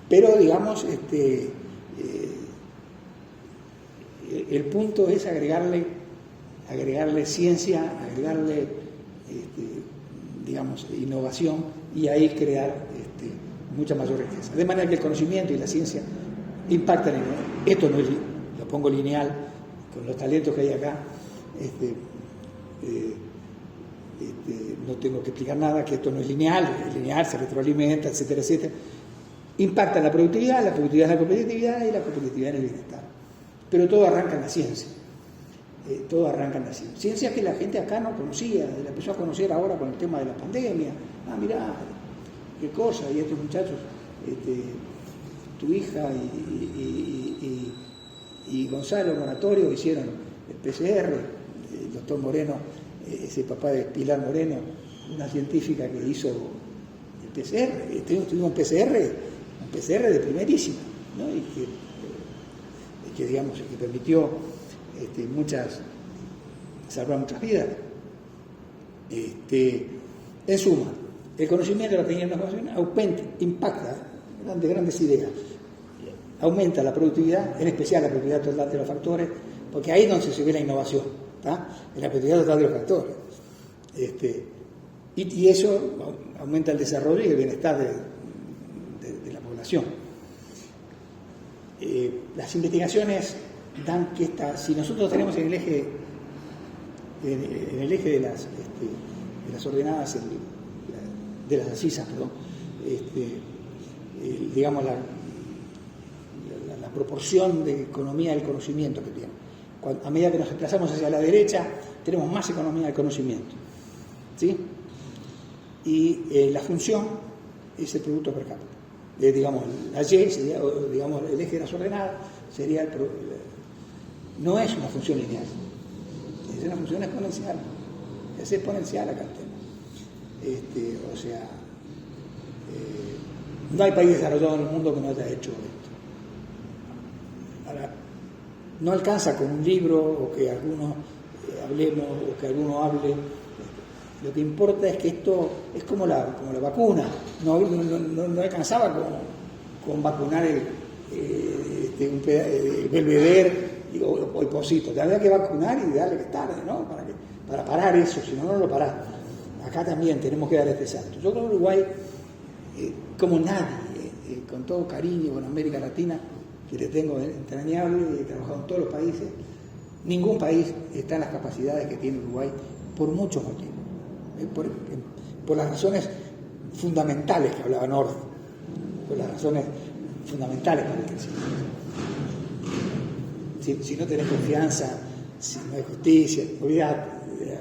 Pero digamos, el punto es agregarle ciencia, agregarle digamos, innovación, y ahí crear mucha mayor riqueza. De manera que el conocimiento y la ciencia impactan en esto. No es, lo pongo lineal, con los talentos que hay acá, no tengo que explicar nada, que esto no es lineal, se retroalimenta, etcétera, etcétera. Impacta en la productividad en la competitividad y la competitividad en el bienestar. Pero todo arranca en la ciencia. Ciencia que la gente acá no conocía, la empezó a conocer ahora con el tema de la pandemia. Mirá, qué cosa, y estos muchachos, tu hija y Gonzalo Moratorio hicieron el PCR, el doctor Moreno, ese papá de Pilar Moreno, una científica que hizo el PCR, tuvimos un PCR de primerísima, ¿no? Y que digamos, que permitió salvar muchas vidas. En suma, el conocimiento de la tecnología de la información impacta grandes ideas, aumenta la productividad, en especial la productividad total de los factores, porque ahí es donde se ve la innovación, ¿tá? En la productividad total de los factores. Y eso aumenta el desarrollo y el bienestar de la población. Las investigaciones dan que si nosotros tenemos en el eje de las ordenadas, de las abscisas, digamos la proporción de economía del conocimiento que tiene. A medida que nos desplazamos hacia la derecha, tenemos más economía del conocimiento, ¿sí? Y la función es el producto per cápita. Digamos, la Y sería, digamos, el eje de las ordenadas sería no es una función lineal, es una función exponencial. Es exponencial acá el tema. O sea, no hay país desarrollado en el mundo que no haya hecho esto. Ahora, no alcanza con un libro o que algunos hablemos o que alguno hable. Lo que importa es que esto es como la vacuna. No alcanzaba con vacunar el Belvedere o el Pocito. Te había que vacunar y darle que tarde, ¿no? Para parar eso, si no lo parás. Acá también tenemos que dar este salto. Yo creo que Uruguay, como nadie, con todo cariño con América Latina, que le tengo entrañable, he trabajado en todos los países, ningún país está en las capacidades que tiene Uruguay por muchos motivos. Por las razones fundamentales que hablaba North, por las razones fundamentales para el crecimiento. Si no tenés confianza, si no hay justicia, olvidate,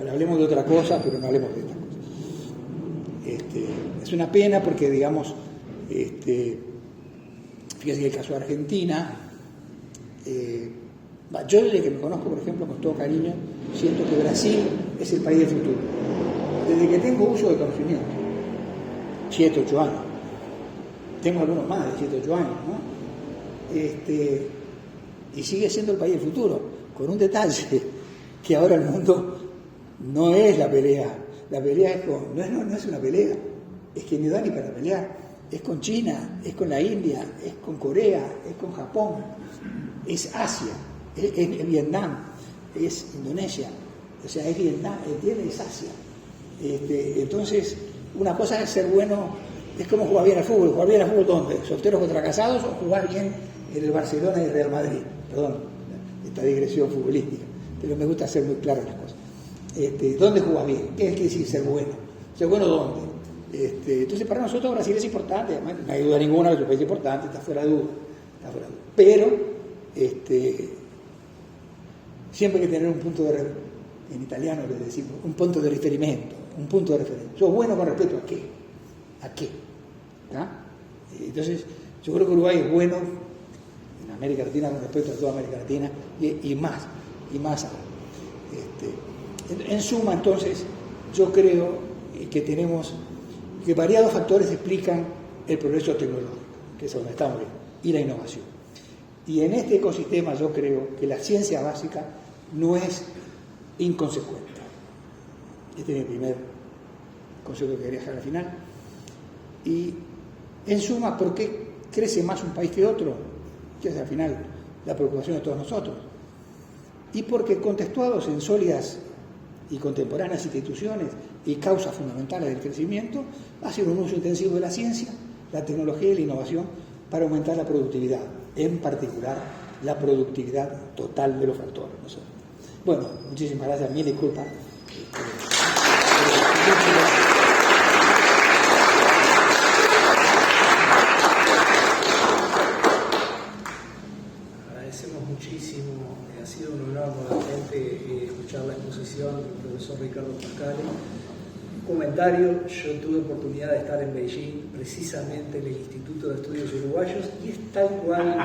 hablemos de otra cosa, pero no hablemos de esta cosa. Es una pena porque, digamos, fíjense que el caso de Argentina, yo desde que me conozco, por ejemplo, con todo cariño, siento que Brasil es el país del futuro. Desde que tengo uso de conocimiento, 7, 8 años, tengo algunos más de 7, 8 años, ¿no? Y sigue siendo el país del futuro, con un detalle, que ahora el mundo no es la pelea es no es una pelea, es que ni da ni para pelear. es con China, es con la India, es con Corea, es con Japón, es Asia, es Vietnam, es Indonesia, o sea, es Vietnam, es Asia. Entonces, una cosa es ser bueno, es como jugar bien al fútbol. ¿Jugar bien al fútbol dónde? ¿Solteros contra casados o jugar bien en el Barcelona y el Real Madrid? Perdón, esta digresión futbolística, pero me gusta ser muy claro las cosas. ¿Dónde jugar bien? ¿Qué quiere decir ser bueno? ¿Ser bueno dónde? Entonces, para nosotros Brasil es importante, además, no hay duda ninguna que es un país importante, está fuera de duda. Pero, siempre hay que tener un punto en italiano le decimos, un punto de riferimento, un punto de referencia. ¿Sos bueno con respecto a qué? ¿A qué? ¿Ah? Entonces, yo creo que Uruguay es bueno en América Latina con respecto a toda América Latina y más aún. En suma, entonces, yo creo que tenemos que variados factores explican el progreso tecnológico, que es donde estamos bien, y la innovación. Y en este ecosistema yo creo que la ciencia básica no es inconsecuente. Este es mi primer consejo que quería dejar al final. Y en suma, ¿por qué crece más un país que otro? Que es al final la preocupación de todos nosotros. Y porque contextuados en sólidas y contemporáneas instituciones y causas fundamentales del crecimiento, ha sido un uso intensivo de la ciencia, la tecnología y la innovación para aumentar la productividad, en particular la productividad total de los factores, ¿no? Bueno, muchísimas gracias, mil disculpas.
Agradecemos muchísimo, ha sido un honor nuevamente escuchar la exposición del profesor Ricardo Pascale. Comentario, yo tuve oportunidad de estar en Beijing, precisamente en el Instituto de Estudios Uruguayos, y es tal cual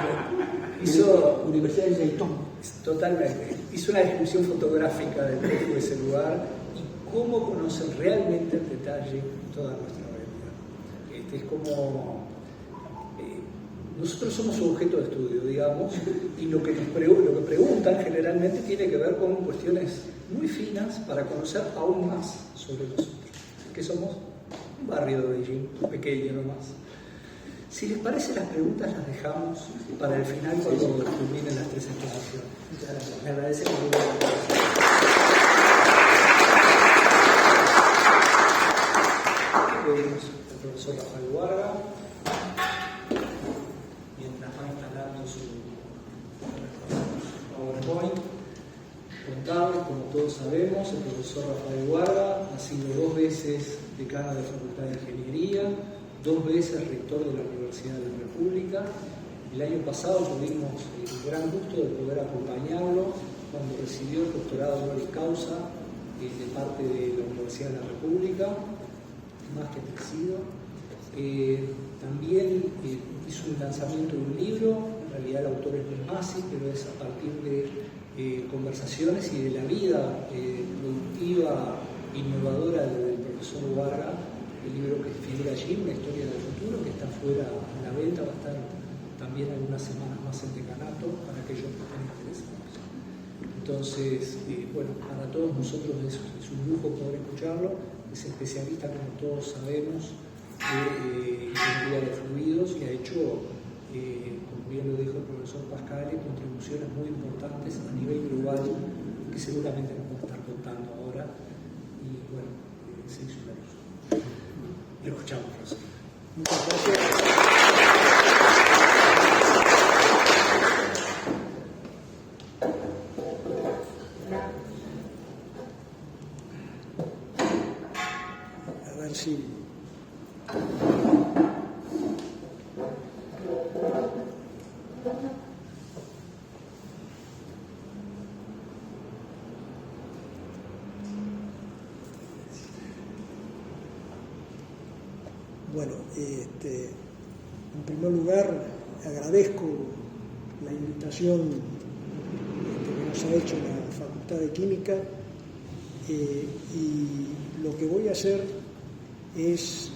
hizo
Universidad de Dayton.
Totalmente, hizo una descripción fotográfica del de ese lugar y cómo conocer realmente en detalle toda nuestra realidad. Es como nosotros somos su objeto de estudio, digamos, y lo que preguntan generalmente tiene que ver con cuestiones muy finas para conocer aún más sobre nosotros, que somos un barrio de Beijing, pequeño nomás. Si les parece, las preguntas las dejamos para el final cuando culminen las tres exposiciones. Muchas gracias. Me agradece mucho. Pedimos al profesor Rafael Huarga, mientras va instalando su PowerPoint. Contable, como todos sabemos, el profesor Rafael Huarga ha sido 2 veces decano de la Facultad de Ingeniería, 2 veces rector de la Universidad de la República. El año pasado tuvimos el gran gusto de poder acompañarlo cuando recibió el doctorado honoris causa de parte de la Universidad de la República, más que merecido. También hizo un lanzamiento de un libro, en realidad el autor es Luis Masi, pero es a partir de conversaciones y de la vida productiva, innovadora del profesor Huarga, el libro que figura allí, Una historia del futuro, que está fuera a la venta, va a estar también algunas semanas más en decanato para aquellos que estén interesados. Entonces, bueno, para todos nosotros es un lujo poder escucharlo. Es especialista, como todos sabemos, de ingeniería de fluidos y ha hecho, como bien lo dijo el profesor Pascale, contribuciones muy importantes a nivel global que seguramente nos va a estar contando ahora. Y bueno, se hizo una luz. Lo escuchamos, profesor.
Muchas gracias. A ver si... Bueno, en primer lugar agradezco la invitación que nos ha hecho la Facultad de Química y lo que voy a hacer es,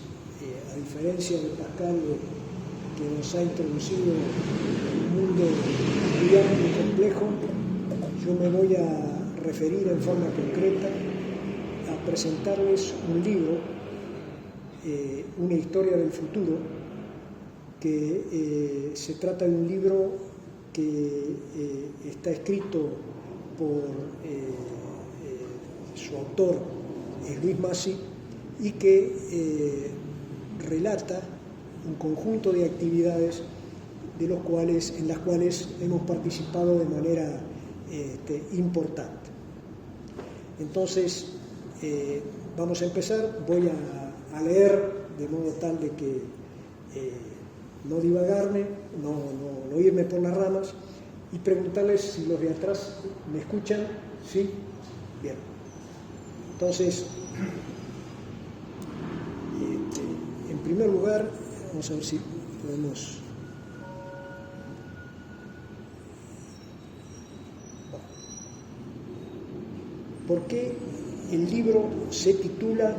a diferencia de Pascal, que nos ha introducido en un mundo muy amplio y complejo, yo me voy a referir en forma concreta a presentarles un libro, Una historia del futuro,
que se trata de un libro que está escrito por su autor, Luis Massi, y que relata un conjunto de actividades en las cuales hemos participado de manera importante. Entonces, vamos a empezar. Voy a leer de modo tal de que no divagarme, no irme por las ramas, y preguntarles si los de atrás me escuchan. ¿Sí? Bien. Entonces, en primer lugar, vamos a ver si podemos... ¿Por qué el libro se titula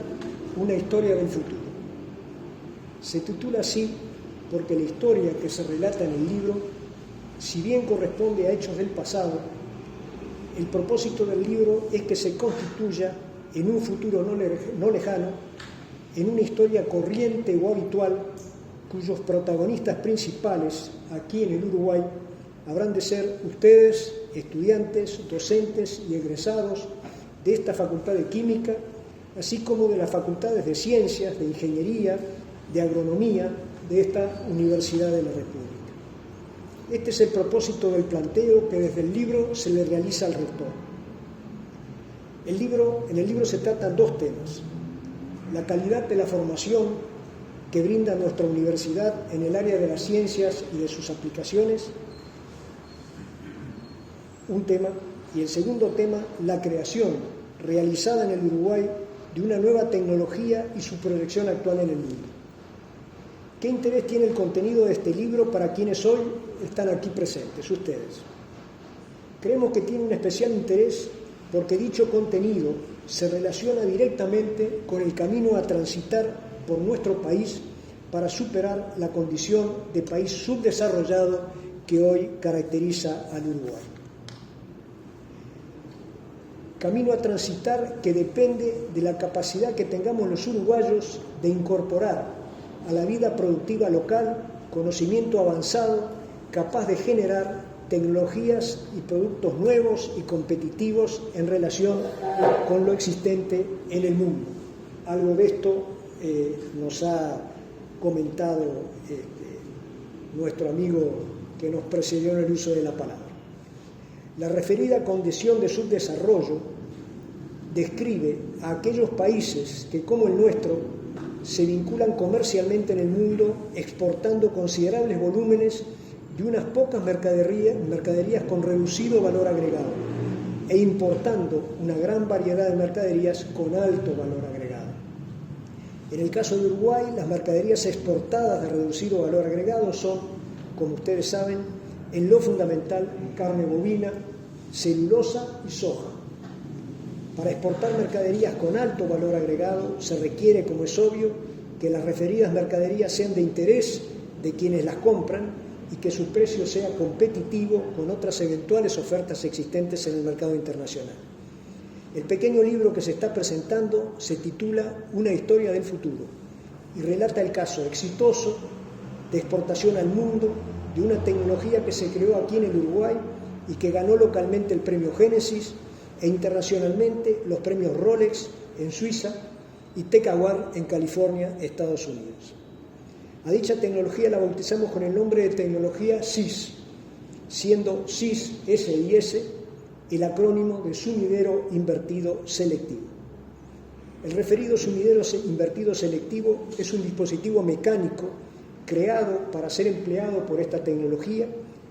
Una historia del futuro? Se titula así porque la historia que se relata en el libro, si bien corresponde a hechos del pasado, el propósito del libro es que se constituya en un futuro no lejano, en una historia corriente o habitual, cuyos protagonistas principales aquí en el Uruguay habrán de ser ustedes, estudiantes, docentes y egresados de esta Facultad de Química, así como de las facultades de Ciencias, de Ingeniería, de Agronomía de esta Universidad de la República. Este es el propósito del planteo que desde el libro se le realiza al rector. En el libro se tratan dos temas: la calidad de la formación que brinda nuestra universidad en el área de las ciencias y de sus aplicaciones, un tema, y el segundo tema, la creación realizada en el Uruguay de una nueva tecnología y su proyección actual en el mundo. ¿Qué interés tiene el contenido de este libro para quienes hoy están aquí presentes, ustedes? Creemos que tiene un especial interés porque dicho contenido se relaciona directamente con el camino a transitar por nuestro país para superar la condición de país subdesarrollado que hoy caracteriza al Uruguay. Camino a transitar que depende de la capacidad que tengamos los uruguayos de incorporar a la vida productiva local conocimiento avanzado capaz de generar tecnologías y productos nuevos y competitivos en relación con lo existente en el mundo. Algo de esto nos ha comentado nuestro amigo que nos precedió en el uso de la palabra. La referida condición de subdesarrollo describe a aquellos países que, como el nuestro, se vinculan comercialmente en el mundo, exportando considerables volúmenes de unas pocas mercaderías con reducido valor agregado e importando una gran variedad de mercaderías con alto valor agregado. En el caso de Uruguay, las mercaderías exportadas de reducido valor agregado son, como ustedes saben, en lo fundamental carne bovina, celulosa y soja. Para exportar mercaderías con alto valor agregado se requiere, como es obvio, que las referidas mercaderías sean de interés de quienes las compran y que su precio sea competitivo con otras eventuales ofertas existentes en el mercado internacional. El pequeño libro que se está presentando se titula Una historia del futuro y relata el caso exitoso de exportación al mundo de una tecnología que se creó aquí en el Uruguay y que ganó localmente el premio Génesis e internacionalmente los premios Rolex en Suiza y Tech Award en California, Estados Unidos. A dicha tecnología la bautizamos con el nombre de tecnología SIS, siendo SIS, S-I-S, el acrónimo de sumidero invertido selectivo. El referido sumidero invertido selectivo es un dispositivo mecánico creado para ser empleado por esta tecnología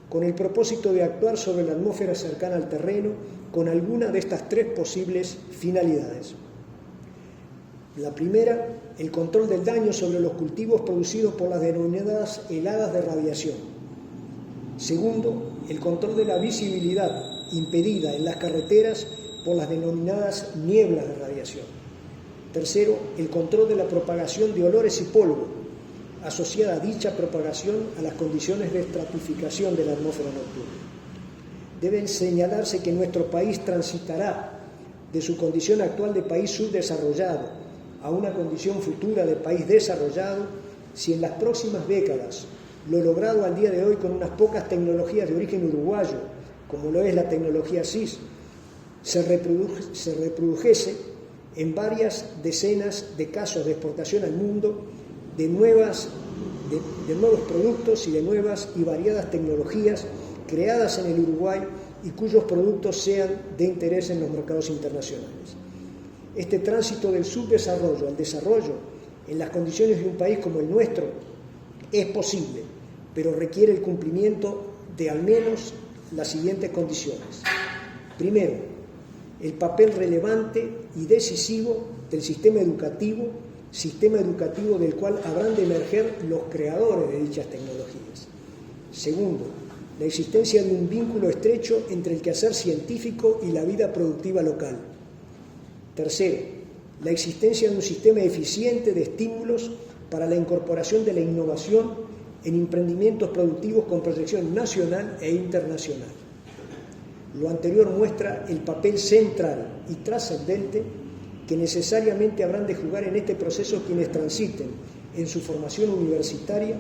con el propósito de actuar sobre la atmósfera cercana al terreno con alguna de estas tres posibles finalidades. La primera, el control del daño sobre los cultivos producidos por las denominadas heladas de radiación. Segundo, el control de la visibilidad impedida en las carreteras por las denominadas nieblas de radiación. Tercero, el control de la propagación de olores y polvo, asociada a dicha propagación a las condiciones de estratificación de la atmósfera nocturna. Debe señalarse que nuestro país transitará de su condición actual de país subdesarrollado a una condición futura de país desarrollado si en las próximas décadas lo logrado al día de hoy con unas pocas tecnologías de origen uruguayo, como lo es la tecnología SIS, se reprodujese en varias decenas de casos de exportación al mundo de nuevos productos y de nuevas y variadas tecnologías creadas en el Uruguay y cuyos productos sean de interés en los mercados internacionales. Este tránsito del subdesarrollo al desarrollo en las condiciones de un país como el nuestro es posible, pero requiere el cumplimiento de al menos las siguientes condiciones. Primero, el papel relevante y decisivo del sistema educativo del cual habrán de emerger los creadores de dichas tecnologías. Segundo, la existencia de un vínculo estrecho entre el quehacer científico y la vida productiva local. Tercero, la existencia de un sistema eficiente de estímulos para la incorporación de la innovación en emprendimientos productivos con proyección nacional e internacional. Lo anterior muestra el papel central y trascendente que necesariamente habrán de jugar en este proceso quienes transiten en su formación universitaria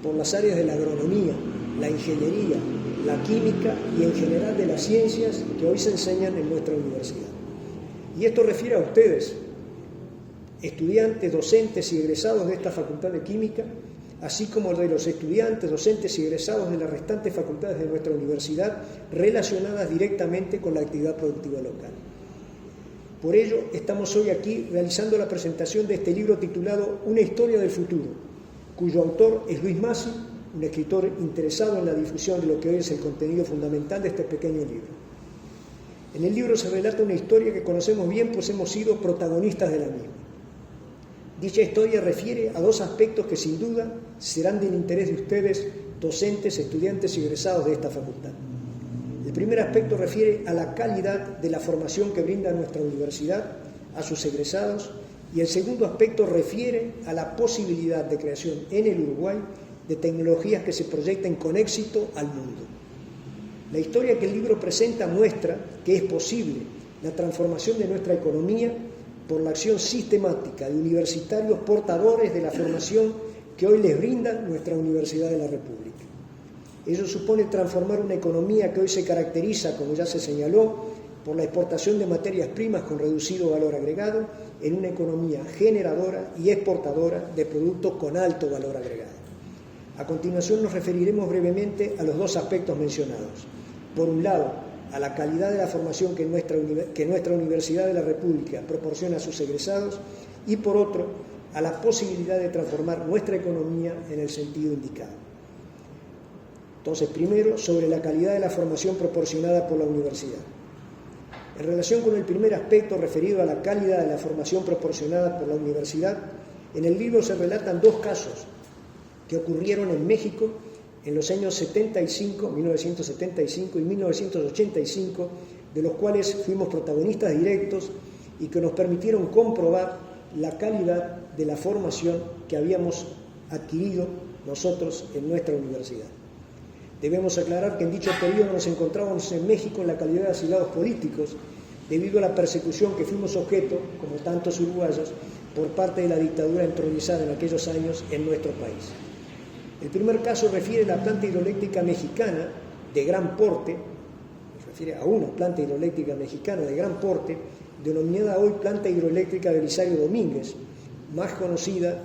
por las áreas de la agronomía, la ingeniería, la química y en general de las ciencias que hoy se enseñan en nuestra universidad. Y esto refiere a ustedes, estudiantes, docentes y egresados de esta Facultad de Química, así como de los estudiantes, docentes y egresados de las restantes facultades de nuestra universidad relacionadas directamente con la actividad productiva local. Por ello, estamos hoy aquí realizando la presentación de este libro titulado Una historia del futuro, cuyo autor es Luis Massi, un escritor interesado en la difusión de lo que hoy es el contenido fundamental de este pequeño libro. En el libro se relata una historia que conocemos bien, pues hemos sido protagonistas de la misma. Dicha historia refiere a dos aspectos que sin duda serán del interés de ustedes, docentes, estudiantes y egresados de esta facultad. El primer aspecto refiere a la calidad de la formación que brinda nuestra universidad a sus egresados y el segundo aspecto refiere a la posibilidad de creación en el Uruguay de tecnologías que se proyecten con éxito al mundo. La historia que el libro presenta muestra que es posible la transformación de nuestra economía por la acción sistemática de universitarios portadores de la formación que hoy les brinda nuestra Universidad de la República. Ello supone transformar una economía que hoy se caracteriza, como ya se señaló, por la exportación de materias primas con reducido valor agregado, en una economía generadora y exportadora de productos con alto valor agregado. A continuación nos referiremos brevemente a los dos aspectos mencionados. Por un lado, a la calidad de la formación que nuestra Universidad de la República proporciona a sus egresados y por otro, a la posibilidad de transformar nuestra economía en el sentido indicado. Entonces, primero, sobre la calidad de la formación proporcionada por la universidad. En relación con el primer aspecto referido a la calidad de la formación proporcionada por la universidad, en el libro se relatan dos casos que ocurrieron en México en los años 1975 y 1985, de los cuales fuimos protagonistas directos y que nos permitieron comprobar la calidad de la formación que habíamos adquirido nosotros en nuestra universidad. Debemos aclarar que en dicho periodo nos encontrábamos en México en la calidad de asilados políticos debido a la persecución que fuimos objeto, como tantos uruguayos, por parte de la dictadura entronizada en aquellos años en nuestro país. El primer caso refiere a la planta hidroeléctrica mexicana de gran porte, refiere a una planta hidroeléctrica mexicana de gran porte, denominada hoy Planta Hidroeléctrica Belisario Domínguez, más conocida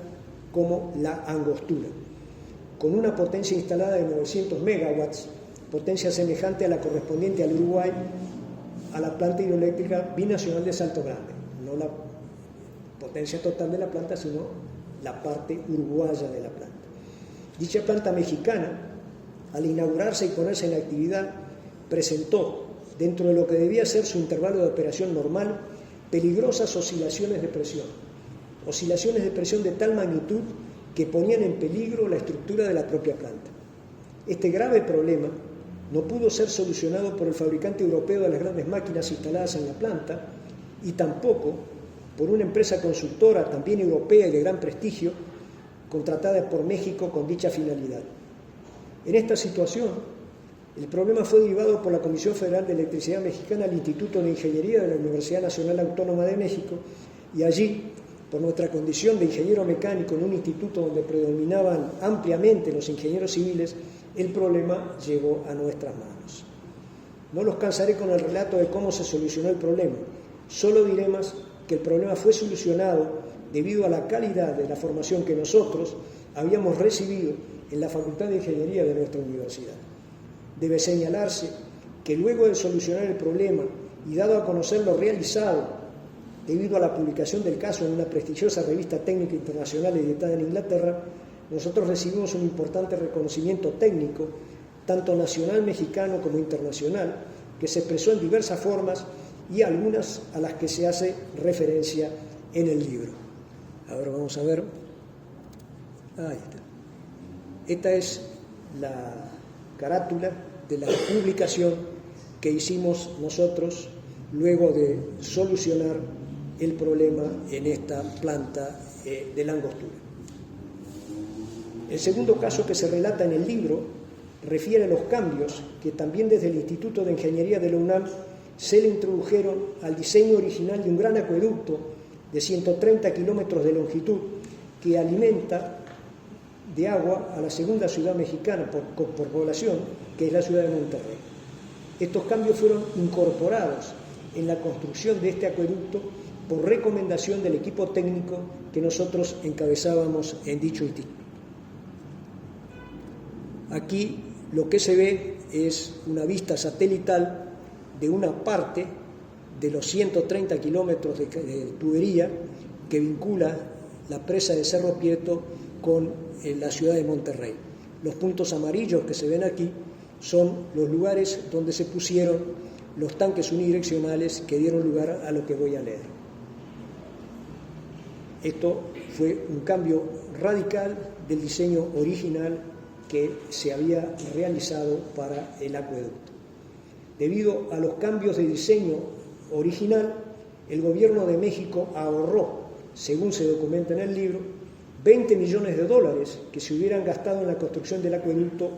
como La Angostura, con una potencia instalada de 900 megawatts, potencia semejante a la correspondiente al Uruguay, a la planta hidroeléctrica binacional de Salto Grande, no la potencia total de la planta, sino la parte uruguaya de la planta. Dicha planta mexicana, al inaugurarse y ponerse en actividad, presentó, dentro de lo que debía ser su intervalo de operación normal, peligrosas oscilaciones de presión de tal magnitud que ponían en peligro la estructura de la propia planta. Este grave problema no pudo ser solucionado por el fabricante europeo de las grandes máquinas instaladas en la planta y tampoco por una empresa consultora también europea y de gran prestigio contratada por México con dicha finalidad. En esta situación, el problema fue derivado por la Comisión Federal de Electricidad Mexicana al Instituto de Ingeniería de la Universidad Nacional Autónoma de México y allí, por nuestra condición de ingeniero mecánico en un instituto donde predominaban ampliamente los ingenieros civiles, el problema llegó a nuestras manos. No los cansaré con el relato de cómo se solucionó el problema, solo diré más que el problema fue solucionado debido a la calidad de la formación que nosotros habíamos recibido en la Facultad de Ingeniería de nuestra universidad. Debe señalarse que luego de solucionar el problema y dado a conocer lo realizado debido a la publicación del caso en una prestigiosa revista técnica internacional editada en Inglaterra, nosotros recibimos un importante reconocimiento técnico, tanto nacional mexicano como internacional, que se expresó en diversas formas y algunas a las que se hace referencia en el libro. Ahora vamos a ver. Ahí está. Esta es la carátula de la publicación que hicimos nosotros luego de solucionar el problema en esta planta de la angostura. El segundo caso que se relata en el libro refiere a los cambios que también desde el Instituto de Ingeniería de la UNAM se le introdujeron al diseño original de un gran acueducto de 130 kilómetros de longitud que alimenta de agua a la segunda ciudad mexicana por población, que es la ciudad de Monterrey. Estos cambios fueron incorporados en la construcción de este acueducto por recomendación del equipo técnico que nosotros encabezábamos en dicho instituto. Aquí lo que se ve es una vista satelital de una parte de los 130 kilómetros de tubería que vincula la presa de Cerro Prieto con la ciudad de Monterrey. Los puntos amarillos que se ven aquí son los lugares donde se pusieron los tanques unidireccionales que dieron lugar a lo que voy a leer. Esto fue un cambio radical del diseño original que se había realizado para el acueducto. Debido a los cambios de diseño original, el gobierno de México ahorró, según se documenta en el libro, $20 millones que se hubieran gastado en la construcción del acueducto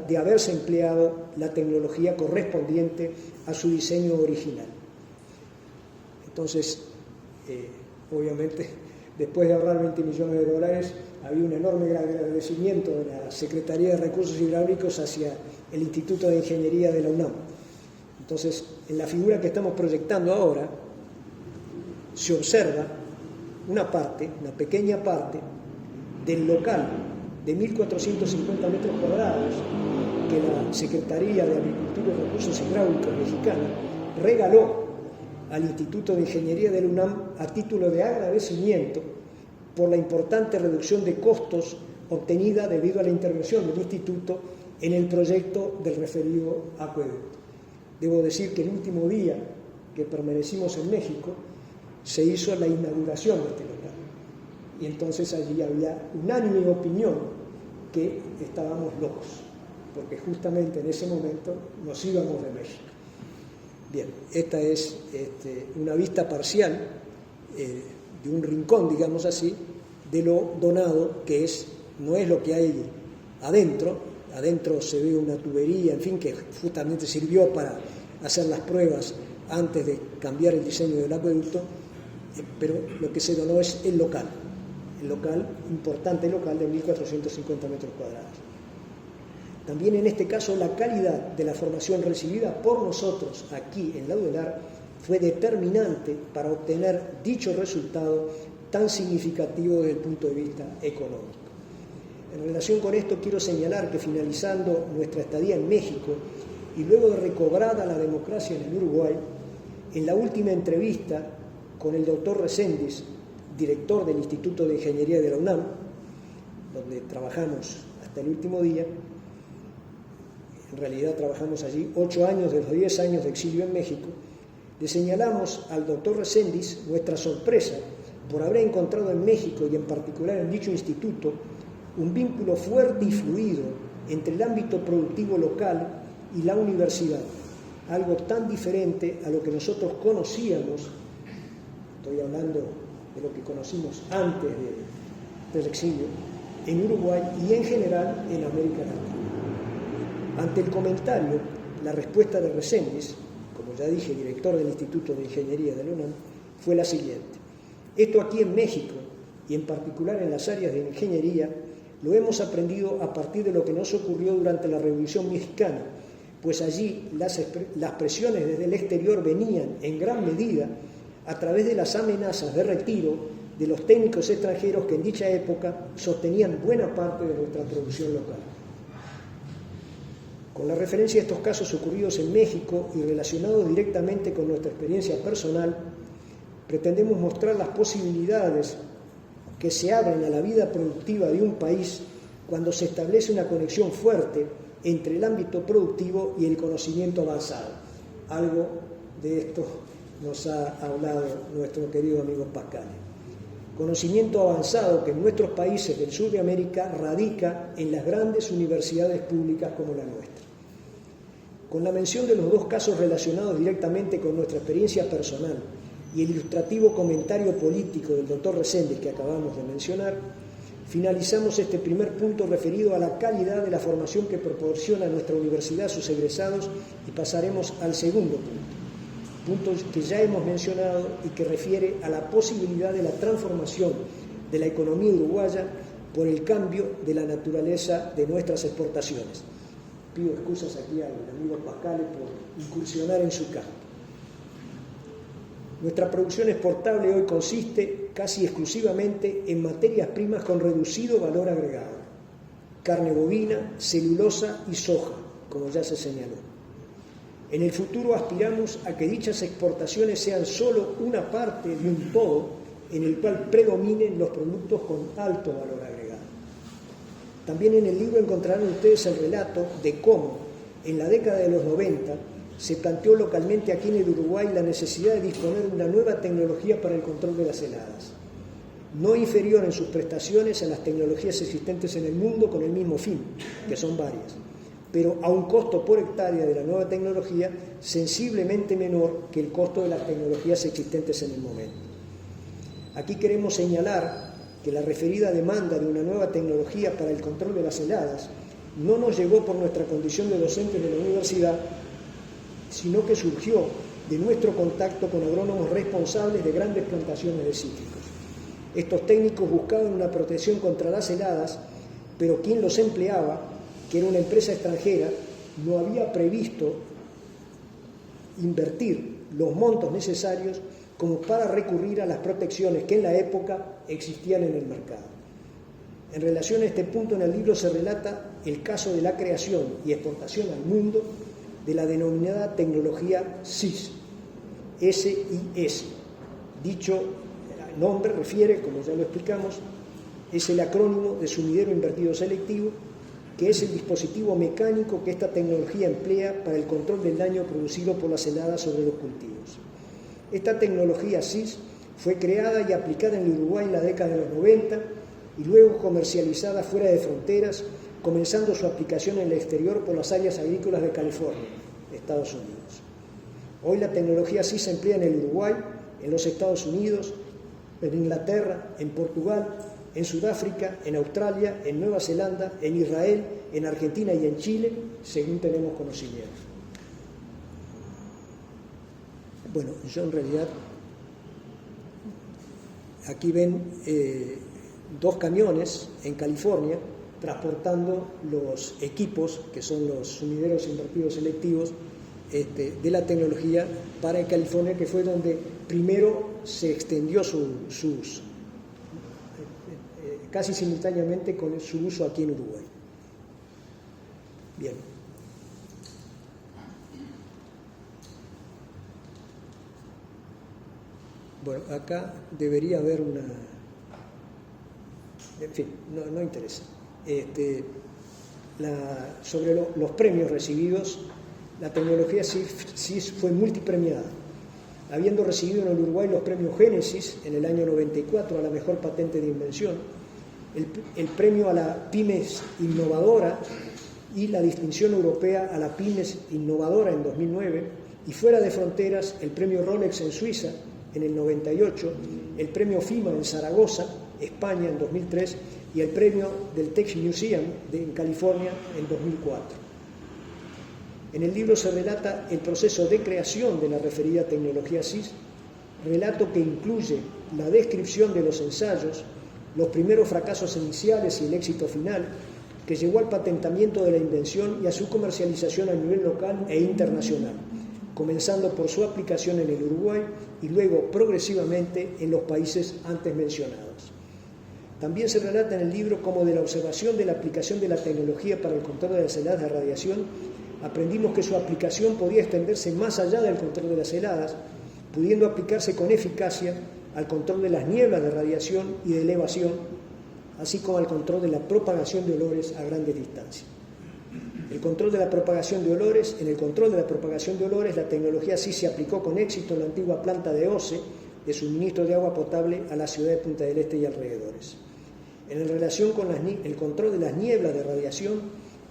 de haberse empleado la tecnología correspondiente a su diseño original. Entonces, obviamente, después de ahorrar $20 millones, había un enorme agradecimiento de la Secretaría de Recursos Hidráulicos hacia el Instituto de Ingeniería de la UNAM. Entonces, en la figura que estamos proyectando ahora, se observa una pequeña parte del local de 1.450 metros cuadrados que la Secretaría de Agricultura y Recursos Hidráulicos mexicana regaló al Instituto de Ingeniería de la UNAM a título de agradecimiento por la importante reducción de costos obtenida debido a la intervención del Instituto en el proyecto del referido acueducto. Debo decir que el último día que permanecimos en México se hizo la inauguración de este local y entonces allí había unánime opinión que estábamos locos, porque justamente en ese momento nos íbamos de México. Bien, esta es una vista parcial de un rincón, digamos así, de lo donado, que no es lo que hay adentro. Adentro se ve una tubería, en fin, que justamente sirvió para hacer las pruebas antes de cambiar el diseño del acueducto, pero lo que se donó es el local, importante local de 1.450 metros cuadrados. También en este caso la calidad de la formación recibida por nosotros aquí en la UDELAR fue determinante para obtener dicho resultado tan significativo desde el punto de vista económico. En relación con esto quiero señalar que finalizando nuestra estadía en México y luego de recobrada la democracia en el Uruguay, en la última entrevista con el doctor Reséndiz, director del Instituto de Ingeniería de la UNAM, donde trabajamos hasta el último día, en realidad trabajamos allí 8 años de los 10 años de exilio en México, le señalamos al doctor Reséndiz nuestra sorpresa por haber encontrado en México y en particular en dicho instituto un vínculo fuerte y fluido entre el ámbito productivo local y la universidad, algo tan diferente a lo que nosotros conocíamos, estoy hablando de lo que conocimos antes del exilio, en Uruguay y en general en América Latina. Ante el comentario, la respuesta de Reséndiz, como ya dije, director del Instituto de Ingeniería de la UNAM, fue la siguiente: Esto aquí en México, y en particular en las áreas de ingeniería, lo hemos aprendido a partir de lo que nos ocurrió durante la Revolución Mexicana, pues allí las presiones desde el exterior venían en gran medida a través de las amenazas de retiro de los técnicos extranjeros que en dicha época sostenían buena parte de nuestra producción local. Con la referencia a estos casos ocurridos en México y relacionados directamente con nuestra experiencia personal, pretendemos mostrar las posibilidades que se abren a la vida productiva de un país cuando se establece una conexión fuerte entre el ámbito productivo y el conocimiento avanzado. Algo de esto nos ha hablado nuestro querido amigo Pascal. Conocimiento avanzado que en nuestros países del sur de América radica en las grandes universidades públicas como la nuestra. Con la mención de los dos casos relacionados directamente con nuestra experiencia personal y el ilustrativo comentario político del doctor Reséndez que acabamos de mencionar, finalizamos este primer punto referido a la calidad de la formación que proporciona nuestra universidad a sus egresados y pasaremos al segundo punto que ya hemos mencionado y que refiere a la posibilidad de la transformación de la economía uruguaya por el cambio de la naturaleza de nuestras exportaciones. Pido excusas aquí al amigo Pascal por incursionar en su campo. Nuestra producción exportable hoy consiste casi exclusivamente en materias primas con reducido valor agregado: carne bovina, celulosa y soja, como ya se señaló. En el futuro aspiramos a que dichas exportaciones sean solo una parte de un todo en el cual predominen los productos con alto valor agregado. También en el libro encontrarán ustedes el relato de cómo, en la década de los 90, se planteó localmente aquí en el Uruguay la necesidad de disponer de una nueva tecnología para el control de las heladas, no inferior en sus prestaciones a las tecnologías existentes en el mundo con el mismo fin, que son varias, pero a un costo por hectárea de la nueva tecnología sensiblemente menor que el costo de las tecnologías existentes en el momento. Aquí queremos señalar que la referida demanda de una nueva tecnología para el control de las heladas no nos llegó por nuestra condición de docentes de la universidad, sino que surgió de nuestro contacto con agrónomos responsables de grandes plantaciones de cítricos. Estos técnicos buscaban una protección contra las heladas, pero quien los empleaba, que era una empresa extranjera, no había previsto invertir los montos necesarios como para recurrir a las protecciones que en la época existían en el mercado. En relación a este punto, en el libro se relata el caso de la creación y exportación al mundo de la denominada tecnología SIS, SIS. Dicho nombre refiere, como ya lo explicamos, es el acrónimo de sumidero invertido selectivo, que es el dispositivo mecánico que esta tecnología emplea para el control del daño producido por las heladas sobre los cultivos. Esta tecnología SIS fue creada y aplicada en el Uruguay en la década de los 90 y luego comercializada fuera de fronteras, comenzando su aplicación en el exterior por las áreas agrícolas de California, Estados Unidos. Hoy la tecnología SIS se emplea en el Uruguay, en los Estados Unidos, en Inglaterra, en Portugal, en Sudáfrica, en Australia, en Nueva Zelanda, en Israel, en Argentina y en Chile, según tenemos conocimiento. Bueno, yo en realidad, aquí ven dos camiones en California transportando los equipos, que son los sumideros invertidos selectivos, de la tecnología para California, que fue donde primero se extendió casi simultáneamente con su uso aquí en Uruguay. Bien. Bueno, acá debería haber una... En fin, no interesa. Sobre los premios recibidos, la tecnología SIS fue multipremiada, habiendo recibido en el Uruguay los premios Génesis en el año 94 a la mejor patente de invención, el premio a la Pymes Innovadora y la distinción europea a la Pymes Innovadora en 2009, y fuera de fronteras el premio Rolex en Suiza en el 98, el premio FIMA en Zaragoza, España en 2003 y el premio del Tech Museum en California en 2004. En el libro se relata el proceso de creación de la referida tecnología SIS, relato que incluye la descripción de los ensayos, los primeros fracasos iniciales y el éxito final, que llevó al patentamiento de la invención y a su comercialización a nivel local e internacional, comenzando por su aplicación en el Uruguay y luego progresivamente en los países antes mencionados. También se relata en el libro cómo de la observación de la aplicación de la tecnología para el control de las heladas de radiación, aprendimos que su aplicación podía extenderse más allá del control de las heladas, pudiendo aplicarse con eficacia al control de las nieblas de radiación y de elevación, así como al control de la propagación de olores a grandes distancias. En el control de la propagación de olores, la tecnología sí se aplicó con éxito en la antigua planta de OCE, de suministro de agua potable a la ciudad de Punta del Este y alrededores. En relación con el control de las nieblas de radiación,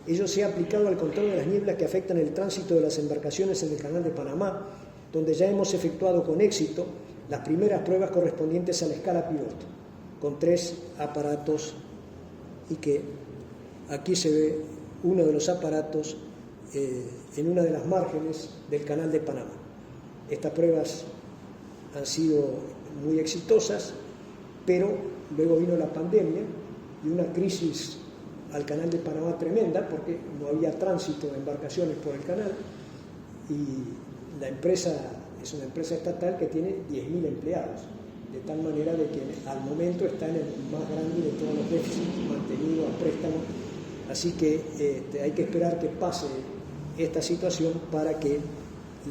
ello se ha aplicado al control de las nieblas que afectan el tránsito de las embarcaciones en el Canal de Panamá, donde ya hemos efectuado con éxito las primeras pruebas correspondientes a la escala piloto, con 3 aparatos, y que aquí se ve uno de los aparatos en una de las márgenes del Canal de Panamá. Estas pruebas han sido muy exitosas, pero luego vino la pandemia y una crisis al Canal de Panamá tremenda, porque no había tránsito de embarcaciones por el canal, y la empresa es una empresa estatal que tiene 10.000 empleados, de tal manera de que al momento está en el más grande de todos los déficits mantenidos a préstamo. Así que hay que esperar que pase esta situación para que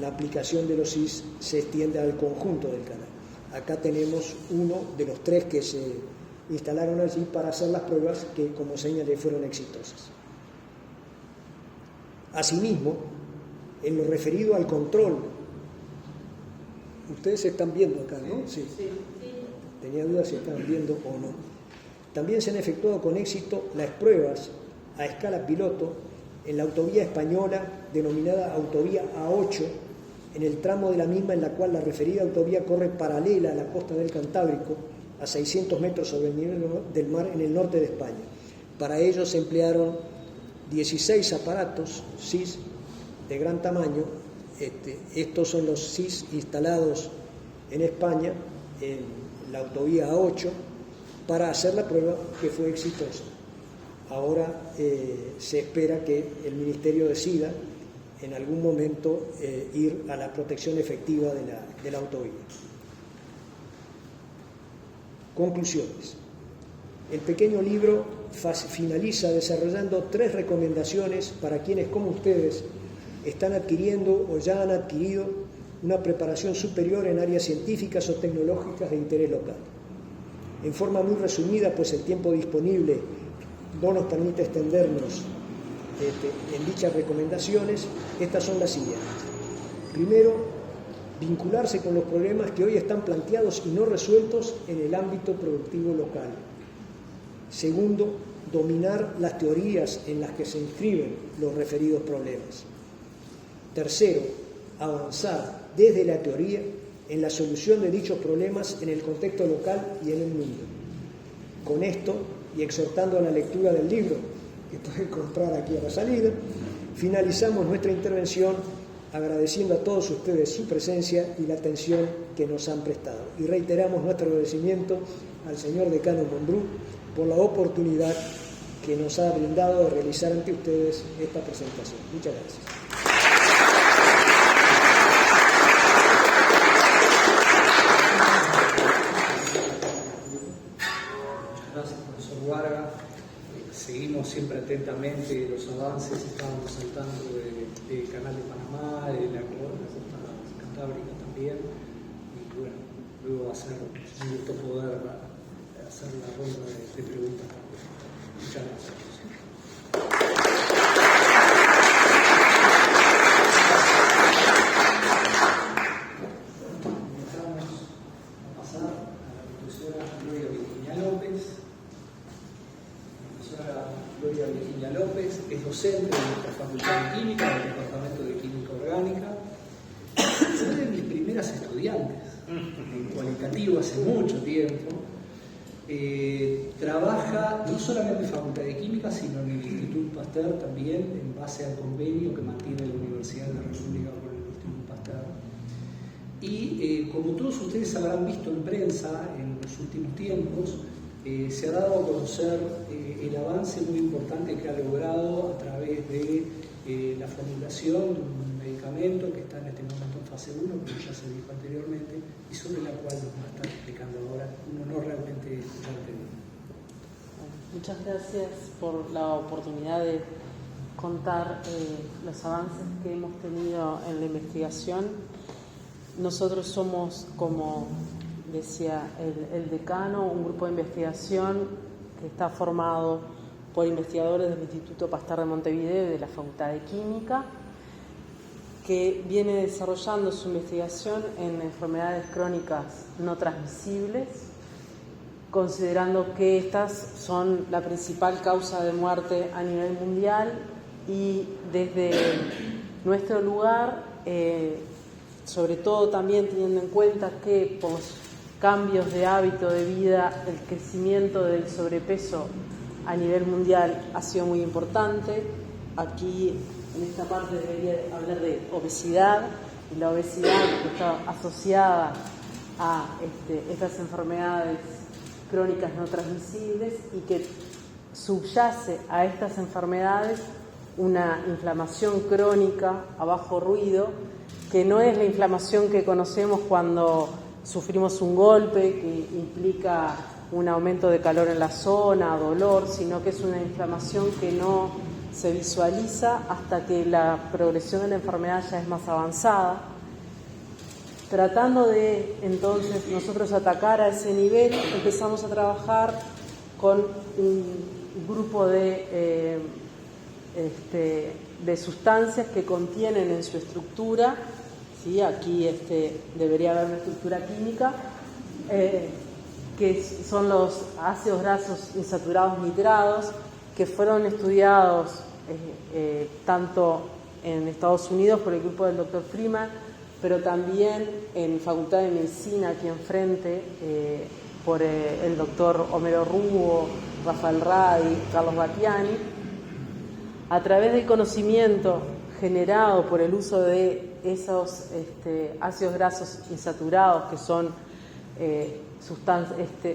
la aplicación de los SIS se extienda al conjunto del canal. Acá tenemos uno de los 3 que se instalaron allí para hacer las pruebas que, como señalé, fueron exitosas. Asimismo, en lo referido al control, ustedes se están viendo acá, ¿no? Sí. Tenía dudas si estaban viendo o no. También se han efectuado con éxito las pruebas a escala piloto en la autovía española denominada autovía A8, en el tramo de la misma en la cual la referida autovía corre paralela a la costa del Cantábrico, a 600 metros sobre el nivel del mar en el norte de España. Para ello se emplearon 16 aparatos SIS de gran tamaño. Estos son los SIS instalados en España, en la autovía A8, para hacer la prueba, que fue exitosa. Ahora se espera que el Ministerio decida en algún momento ir a la protección efectiva de la autovía. Conclusiones. El pequeño libro finaliza desarrollando 3 recomendaciones para quienes, como ustedes, están adquiriendo o ya han adquirido una preparación superior en áreas científicas o tecnológicas de interés local. En forma muy resumida, pues el tiempo disponible no nos permite extendernos en dichas recomendaciones, estas son las siguientes. Primero, vincularse con los problemas que hoy están planteados y no resueltos en el ámbito productivo local. Segundo, dominar las teorías en las que se inscriben los referidos problemas. Tercero, avanzar desde la teoría en la solución de dichos problemas en el contexto local y en el mundo. Con esto, y exhortando a la lectura del libro, que pueden comprar aquí a la salida, finalizamos nuestra intervención agradeciendo a todos ustedes su presencia y la atención que nos han prestado. Y reiteramos nuestro agradecimiento al señor decano Monbrú por la oportunidad que nos ha brindado de realizar ante ustedes esta presentación. Muchas gracias.
Seguimos siempre atentamente los avances, estábamos saltando del Canal de Panamá, de la costa cantábrica también, y bueno, luego va a ser un gusto poder hacer la ronda de preguntas también. Muchas gracias. Es docente de nuestra Facultad de Química, del Departamento de Química Orgánica. Fue de mis primeras estudiantes, en cualitativo hace mucho tiempo. Trabaja no solamente en Facultad de Química, sino en el Instituto Pasteur también, en base al convenio que mantiene la Universidad de la República con el Instituto Pasteur. Y como todos ustedes habrán visto en prensa en los últimos tiempos, se ha dado a conocer el avance muy importante que ha logrado a través de la formulación de un medicamento que está en este momento en fase 1, como ya se dijo anteriormente, y sobre la cual nos va a estar explicando ahora. Un honor realmente escucharte.
Muchas gracias por la oportunidad de contar los avances que hemos tenido en la investigación. Nosotros somos, como decía el decano, un grupo de investigación que está formado por investigadores del Instituto Pasteur de Montevideo y de la Facultad de Química, que viene desarrollando su investigación en enfermedades crónicas no transmisibles, considerando que estas son la principal causa de muerte a nivel mundial, y desde nuestro lugar, sobre todo también teniendo en cuenta que por los cambios de hábito de vida, el crecimiento del sobrepeso a nivel mundial ha sido muy importante. Aquí en esta parte debería hablar de obesidad, y la obesidad que está asociada a estas enfermedades crónicas no transmisibles, y que subyace a estas enfermedades una inflamación crónica a bajo ruido, que no es la inflamación que conocemos cuando sufrimos un golpe que implica un aumento de calor en la zona, dolor, sino que es una inflamación que no se visualiza hasta que la progresión de la enfermedad ya es más avanzada. Tratando de entonces nosotros atacar a ese nivel, empezamos a trabajar con un grupo de sustancias que contienen en su estructura, ¿sí? Aquí debería haber una estructura química, que son los ácidos grasos insaturados nitrados, que fueron estudiados tanto en Estados Unidos por el grupo del Dr. Freeman, pero también en Facultad de Medicina, aquí enfrente, por el doctor Homero Rubo, Rafael Radi, Carlos Battiani. A través del conocimiento generado por el uso de esos ácidos grasos insaturados, que son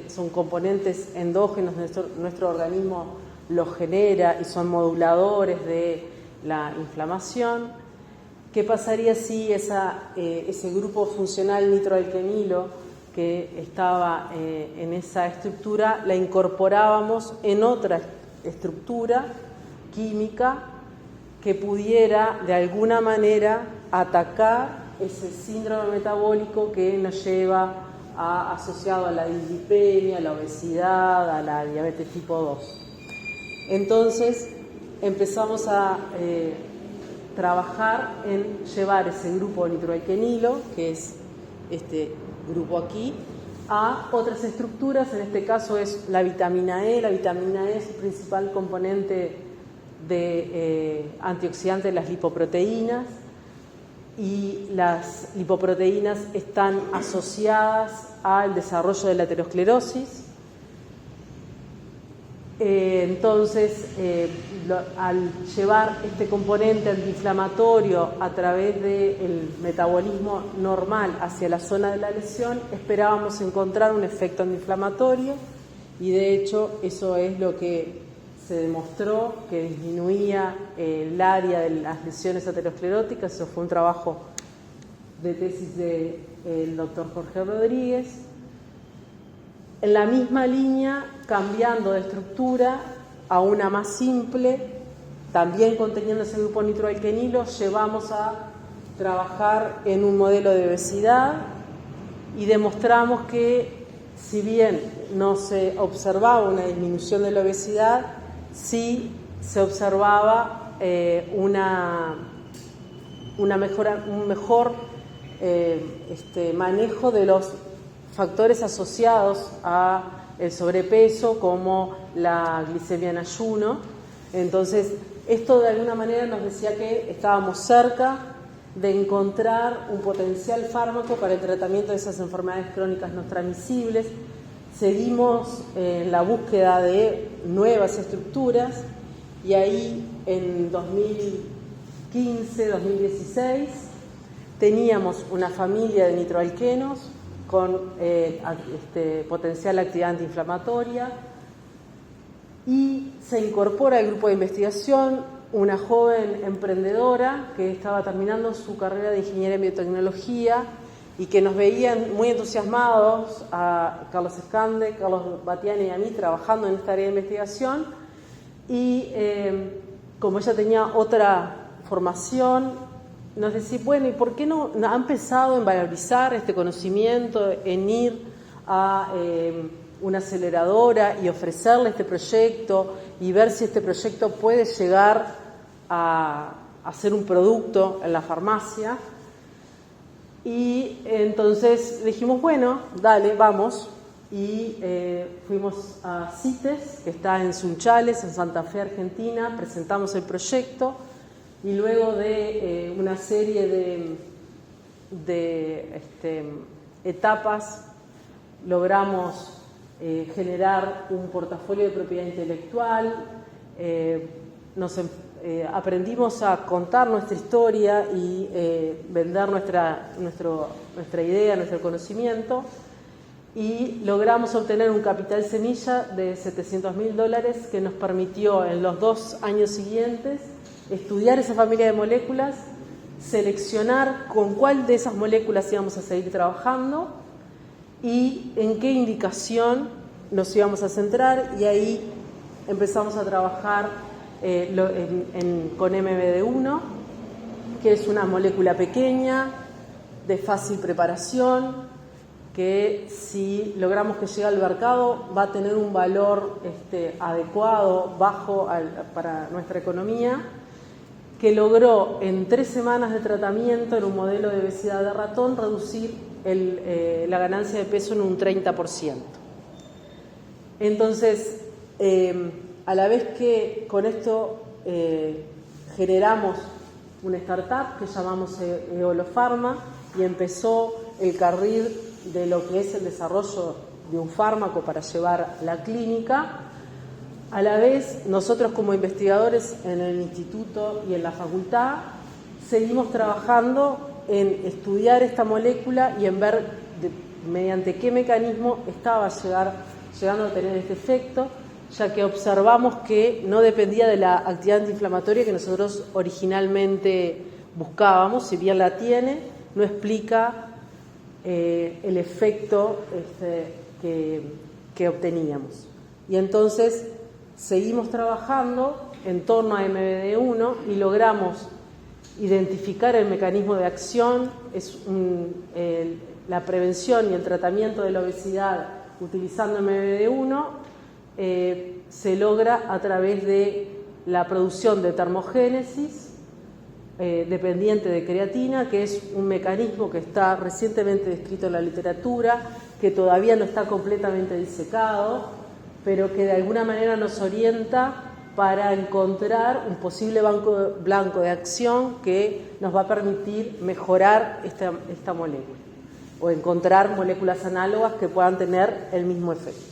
son componentes endógenos, nuestro organismo los genera y son moduladores de la inflamación. ¿Qué pasaría si ese grupo funcional nitroalquenilo que estaba en esa estructura la incorporábamos en otra estructura química que pudiera de alguna manera atacar ese síndrome metabólico que nos lleva asociado a la dislipemia, a la obesidad, a la diabetes tipo 2? Entonces empezamos a trabajar en llevar ese grupo nitroalquenilo, que es este grupo aquí, a otras estructuras. En este caso es la vitamina E. La vitamina E es el principal componente de antioxidante de las lipoproteínas, y las lipoproteínas están asociadas al desarrollo de la aterosclerosis. Entonces, al llevar este componente antiinflamatorio a través del metabolismo normal hacia la zona de la lesión, esperábamos encontrar un efecto antiinflamatorio, y de hecho eso es lo que se demostró, que disminuía el área de las lesiones ateroscleróticas. Eso fue un trabajo de tesis del doctor Jorge Rodríguez. En la misma línea, cambiando de estructura a una más simple, también conteniendo ese grupo nitroalquenilo, llevamos a trabajar en un modelo de obesidad y demostramos que, si bien no se observaba una disminución de la obesidad, sí se observaba una mejora, un mejor manejo de los factores asociados a el sobrepeso, como la glicemia en ayuno. Entonces, esto de alguna manera nos decía que estábamos cerca de encontrar un potencial fármaco para el tratamiento de esas enfermedades crónicas no transmisibles. Seguimos en la búsqueda de nuevas estructuras, y ahí en 2015, 2016 teníamos una familia de nitroalquenos con potencial actividad antiinflamatoria, y se incorpora al grupo de investigación una joven emprendedora que estaba terminando su carrera de ingeniería en biotecnología y que nos veían muy entusiasmados a Carlos Escande, Carlos Batiani y a mí trabajando en esta área de investigación, y como ella tenía otra formación, nos decía, bueno, ¿y por qué no ha empezado en valorizar este conocimiento, en ir a una aceleradora y ofrecerle este proyecto y ver si este proyecto puede llegar a ser un producto en la farmacia? Y entonces dijimos, bueno, dale, vamos. Y fuimos a CITES, que está en Sunchales, en Santa Fe, Argentina, presentamos el proyecto y luego de una serie de etapas logramos generar un portafolio de propiedad intelectual, aprendimos a contar nuestra historia y vender nuestra idea, nuestro conocimiento, y logramos obtener un capital semilla de $700.000 que nos permitió en los 2 años siguientes estudiar esa familia de moléculas, seleccionar con cuál de esas moléculas íbamos a seguir trabajando y en qué indicación nos íbamos a centrar, y ahí empezamos a trabajar con MBD1, que es una molécula pequeña, de fácil preparación, que si logramos que llegue al mercado va a tener un valor adecuado, bajo para nuestra economía, que logró en 3 semanas de tratamiento en un modelo de obesidad de ratón reducir la ganancia de peso en un 30%. Entonces, a la vez que con esto generamos una startup que llamamos Eolofarma, y empezó el carril de lo que es el desarrollo de un fármaco para llevar a la clínica. A la vez, nosotros como investigadores en el instituto y en la facultad seguimos trabajando en estudiar esta molécula y en ver mediante qué mecanismo estaba llegando a tener este efecto, ya que observamos que no dependía de la actividad antiinflamatoria que nosotros originalmente buscábamos. Si bien la tiene, no explica el efecto que obteníamos. Y entonces seguimos trabajando en torno a MBD1 y logramos identificar el mecanismo de acción. Es la prevención y el tratamiento de la obesidad utilizando MBD1 se logra a través de la producción de termogénesis dependiente de creatina, que es un mecanismo que está recientemente descrito en la literatura, que todavía no está completamente disecado, pero que de alguna manera nos orienta para encontrar un posible blanco de acción que nos va a permitir mejorar esta molécula o encontrar moléculas análogas que puedan tener el mismo efecto.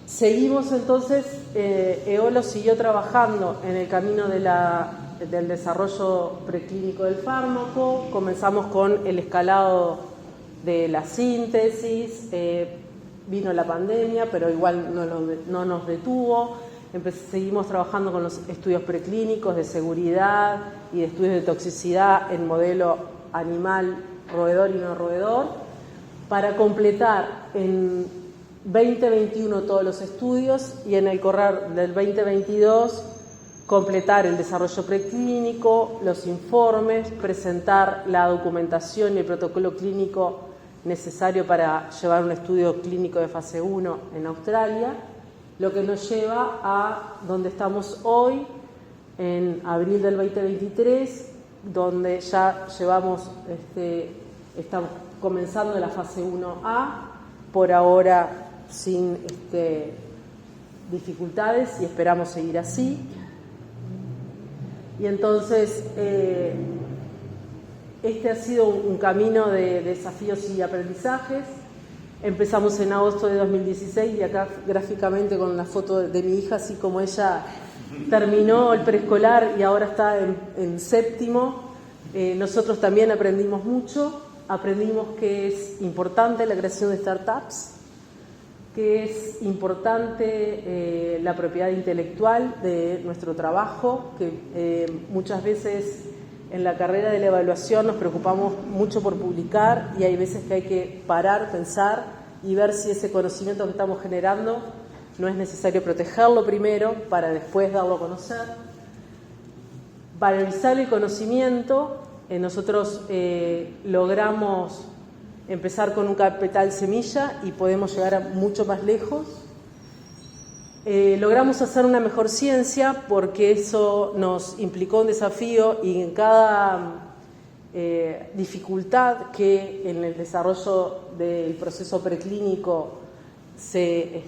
Seguimos entonces, Eolo siguió trabajando en el camino del desarrollo preclínico del fármaco. Comenzamos con el escalado de la síntesis, vino la pandemia, pero igual no nos detuvo. Seguimos trabajando con los estudios preclínicos de seguridad y de estudios de toxicidad en modelo animal, roedor y no roedor, para completar en 2021 todos los estudios y en el correr del 2022 completar el desarrollo preclínico, los informes, presentar la documentación y el protocolo clínico necesario para llevar un estudio clínico de fase 1 en Australia, lo que nos lleva a donde estamos hoy, en abril del 2023, donde ya estamos comenzando la fase 1A, por ahora sin dificultades, y esperamos seguir así. Y entonces este ha sido un camino de desafíos y aprendizajes. Empezamos en agosto de 2016 y acá gráficamente con una foto de mi hija, así como ella terminó el preescolar y ahora está en séptimo. Nosotros también aprendimos mucho. Aprendimos que es importante la creación de startups, que es importante la propiedad intelectual de nuestro trabajo, que muchas veces en la carrera de la evaluación nos preocupamos mucho por publicar y hay veces que hay que parar, pensar y ver si ese conocimiento que estamos generando no es necesario protegerlo primero para después darlo a conocer. Valorizar el conocimiento. Nosotros logramos empezar con un capital semilla y podemos llegar mucho más lejos. Logramos hacer una mejor ciencia porque eso nos implicó un desafío y en cada dificultad que en el desarrollo del proceso preclínico se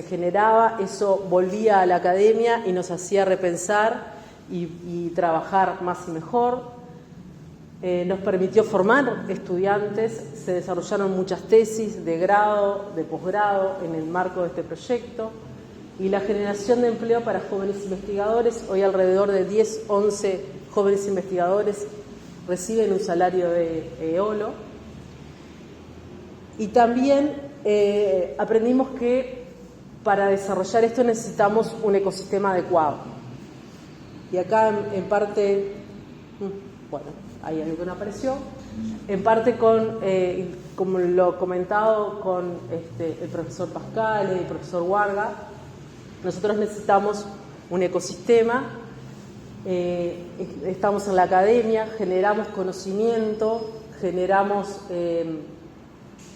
generaba, eso volvía a la academia y nos hacía repensar y trabajar más y mejor. Nos permitió formar estudiantes, se desarrollaron muchas tesis de grado, de posgrado en el marco de este proyecto y la generación de empleo para jóvenes investigadores. Hoy alrededor de 10, 11 jóvenes investigadores reciben un salario de EOLO. Y también aprendimos que para desarrollar esto necesitamos un ecosistema adecuado. Y acá en parte, bueno, hay algo que no apareció, en parte con, como lo comentado con el profesor Pascal y el profesor Warga, nosotros necesitamos un ecosistema, estamos en la academia, generamos conocimiento, generamos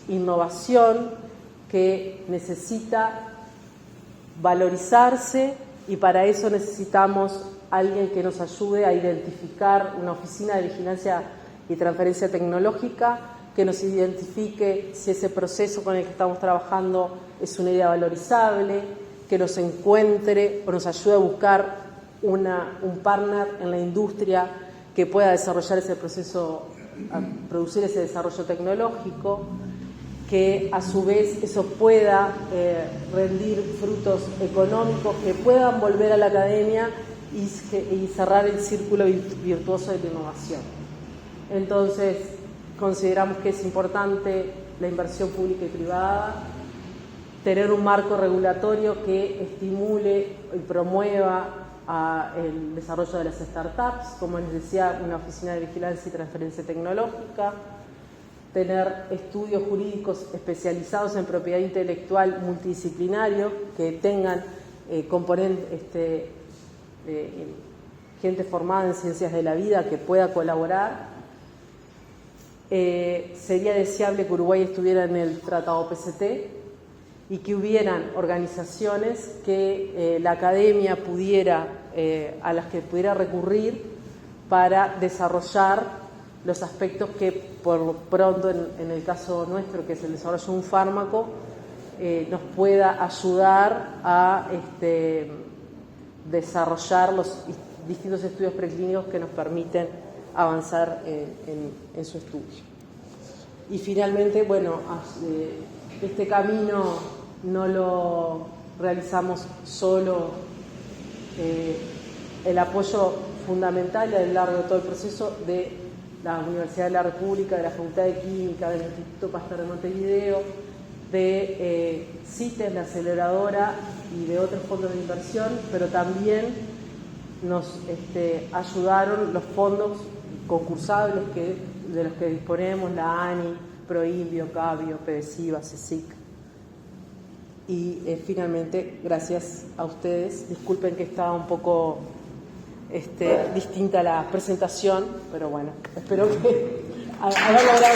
innovación que necesita valorizarse y para eso necesitamos alguien que nos ayude a identificar una oficina de vigilancia y transferencia tecnológica que nos identifique si ese proceso con el que estamos trabajando es una idea valorizable, que nos encuentre o nos ayude a buscar un partner en la industria que pueda desarrollar ese proceso, a producir ese desarrollo tecnológico, que a su vez eso pueda rendir frutos económicos que puedan volver a la academia y cerrar el círculo virtuoso de la innovación. Entonces, consideramos que es importante la inversión pública y privada, tener un marco regulatorio que estimule y promueva el desarrollo de las startups, como les decía, una oficina de vigilancia y transferencia tecnológica, tener estudios jurídicos especializados en propiedad intelectual multidisciplinario que tengan gente formada en ciencias de la vida que pueda colaborar. Sería deseable que Uruguay estuviera en el Tratado PCT y que hubieran organizaciones que la academia pudiera, a las que pudiera recurrir para desarrollar los aspectos que por lo pronto en el caso nuestro, que es el desarrollo de un fármaco, nos pueda ayudar a desarrollar los distintos estudios preclínicos que nos permiten avanzar en su estudio. Y finalmente, bueno, este camino no lo realizamos solo, el apoyo fundamental a lo largo de todo el proceso de la Universidad de la República, de la Facultad de Química, del Instituto Pasteur de Montevideo, de CITES, la aceleradora, y de otros fondos de inversión, pero también nos ayudaron los fondos concursables de los que disponemos, la ANI, PROINBio, CABIO, PDCIVA, CSIC. Y finalmente, gracias a ustedes. Disculpen que estaba un poco distinta la presentación, pero bueno, espero que haber logrado.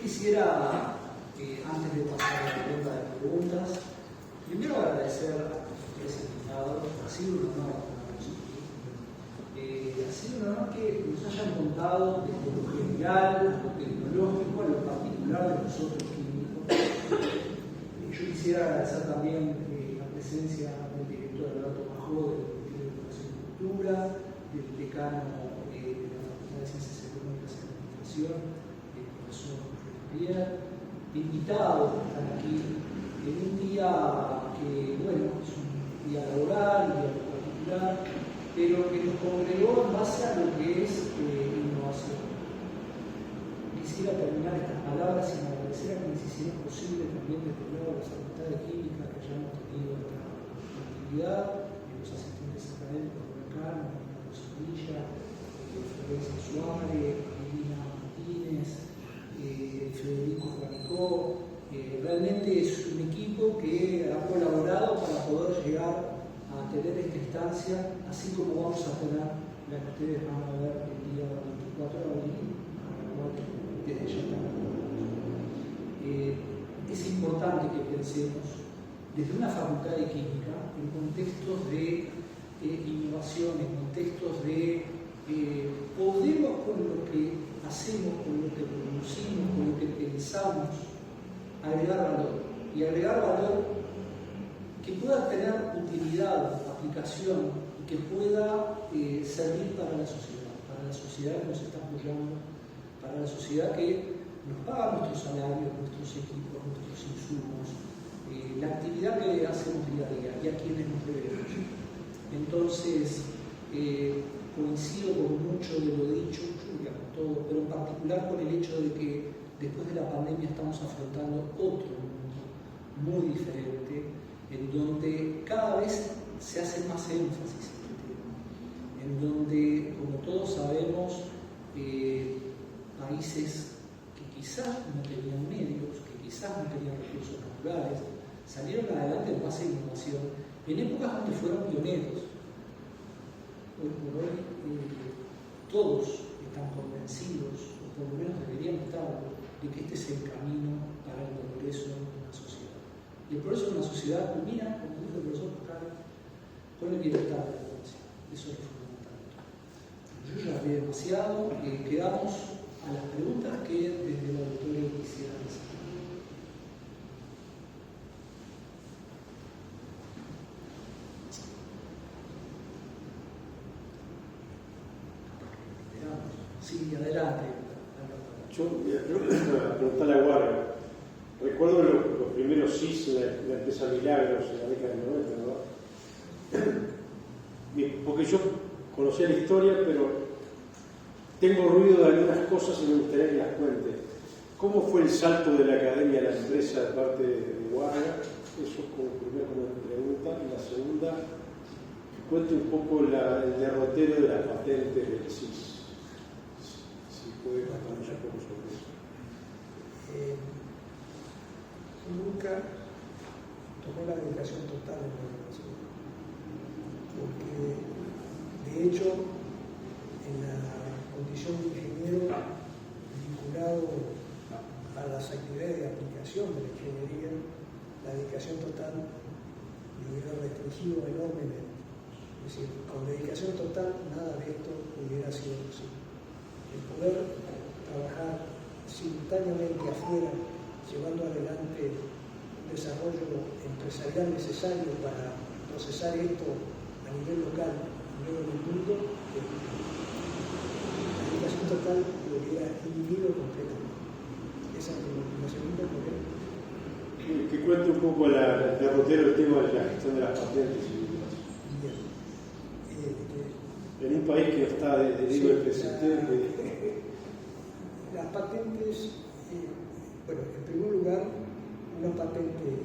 Quisiera, antes de pasar a la ronda de preguntas, primero agradecer a los tres invitados. Ha sido un honor ha sido un honor que nos hayan contado desde lo general, lo tecnológico, a lo particular de nosotros químicos. Yo quisiera agradecer también la presencia del director Alberto Majó del Ministerio de Educación y Cultura, del decano de la Facultad de Ciencias Económicas y Administración, el profesor Javier, invitados que están aquí en un día que, bueno, es un día laboral, un día particular, pero que nos congregó en base a lo que es innovación. Quisiera terminar estas palabras sin agradecer a quienes hicieron posible también desde el lado de la Facultad de Química que hayamos tenido esta actividad, los asistentes académicos de acá, Marina Rosavilla, Florencia Suárez, Melina Martínez, Federico Francó. Realmente es un equipo que ha colaborado para poder llegar a tener esta instancia, así como vamos a tener la que ustedes van a ver el día 24 de abril, desde ya estamos. Es importante que pensemos desde una facultad de química en contextos de innovación, en contextos de podemos con lo que hacemos, con lo que producimos, con lo que pensamos, agregar valor. Y agregar valor que pueda tener utilidad, aplicación y que pueda servir para la sociedad que nos está apoyando, para la sociedad que nos paga nuestros salarios, nuestros equipos, nuestros insumos, la actividad que hacemos día a día y a quienes nos debemos. Entonces, coincido con mucho de lo dicho, con todo, pero en particular con el hecho de que después de la pandemia estamos afrontando otro mundo muy diferente, en donde cada vez se hace más énfasis en este tema, en donde, como todos sabemos, países que quizás no tenían medios, que quizás no tenían recursos naturales, salieron adelante en base a innovación, en épocas donde fueron pioneros. Hoy por hoy todos están convencidos, o por lo menos deberían estar, de que este es el camino para el progreso de una sociedad. Y el progreso de una sociedad culmina, como dijo el profesor Pascal, con el bienestar de la población. Eso es lo fundamental. Yo ya hablé demasiado, quedamos a las preguntas que desde el auditorio quisieran hacer. Sí, adelante.
Yo preguntarle a Warren. Recuerdo los primeros CIS en la empresa Milagros en la década del 90, ¿no? Porque yo conocía la historia, pero tengo ruido de algunas cosas y me gustaría que las cuente. ¿Cómo fue el salto de la academia a la empresa de parte de Warren? Eso es como primero como pregunta. Y la segunda, que cuente un poco el derrotero de las patentes del CIS. Puede contarnos un poco sobre eso.
Nunca tomé la dedicación total en la educación, porque de hecho en la condición de ingeniero vinculado a las actividades de aplicación de la ingeniería, la dedicación total me hubiera restringido enormemente. Es decir, con dedicación total nada de esto hubiera sido posible. El poder trabajar simultáneamente afuera, llevando adelante un desarrollo empresarial necesario para procesar esto a nivel local y luego en el mundo, la dedicación total lo hubiera inhibido completamente. Esa es la segunda problema.
Que cuente un poco el derrotero del tema de la gestión de las patentes.
Bien.
En un país que está de libre presente.
Las patentes, bueno, en primer lugar, una patente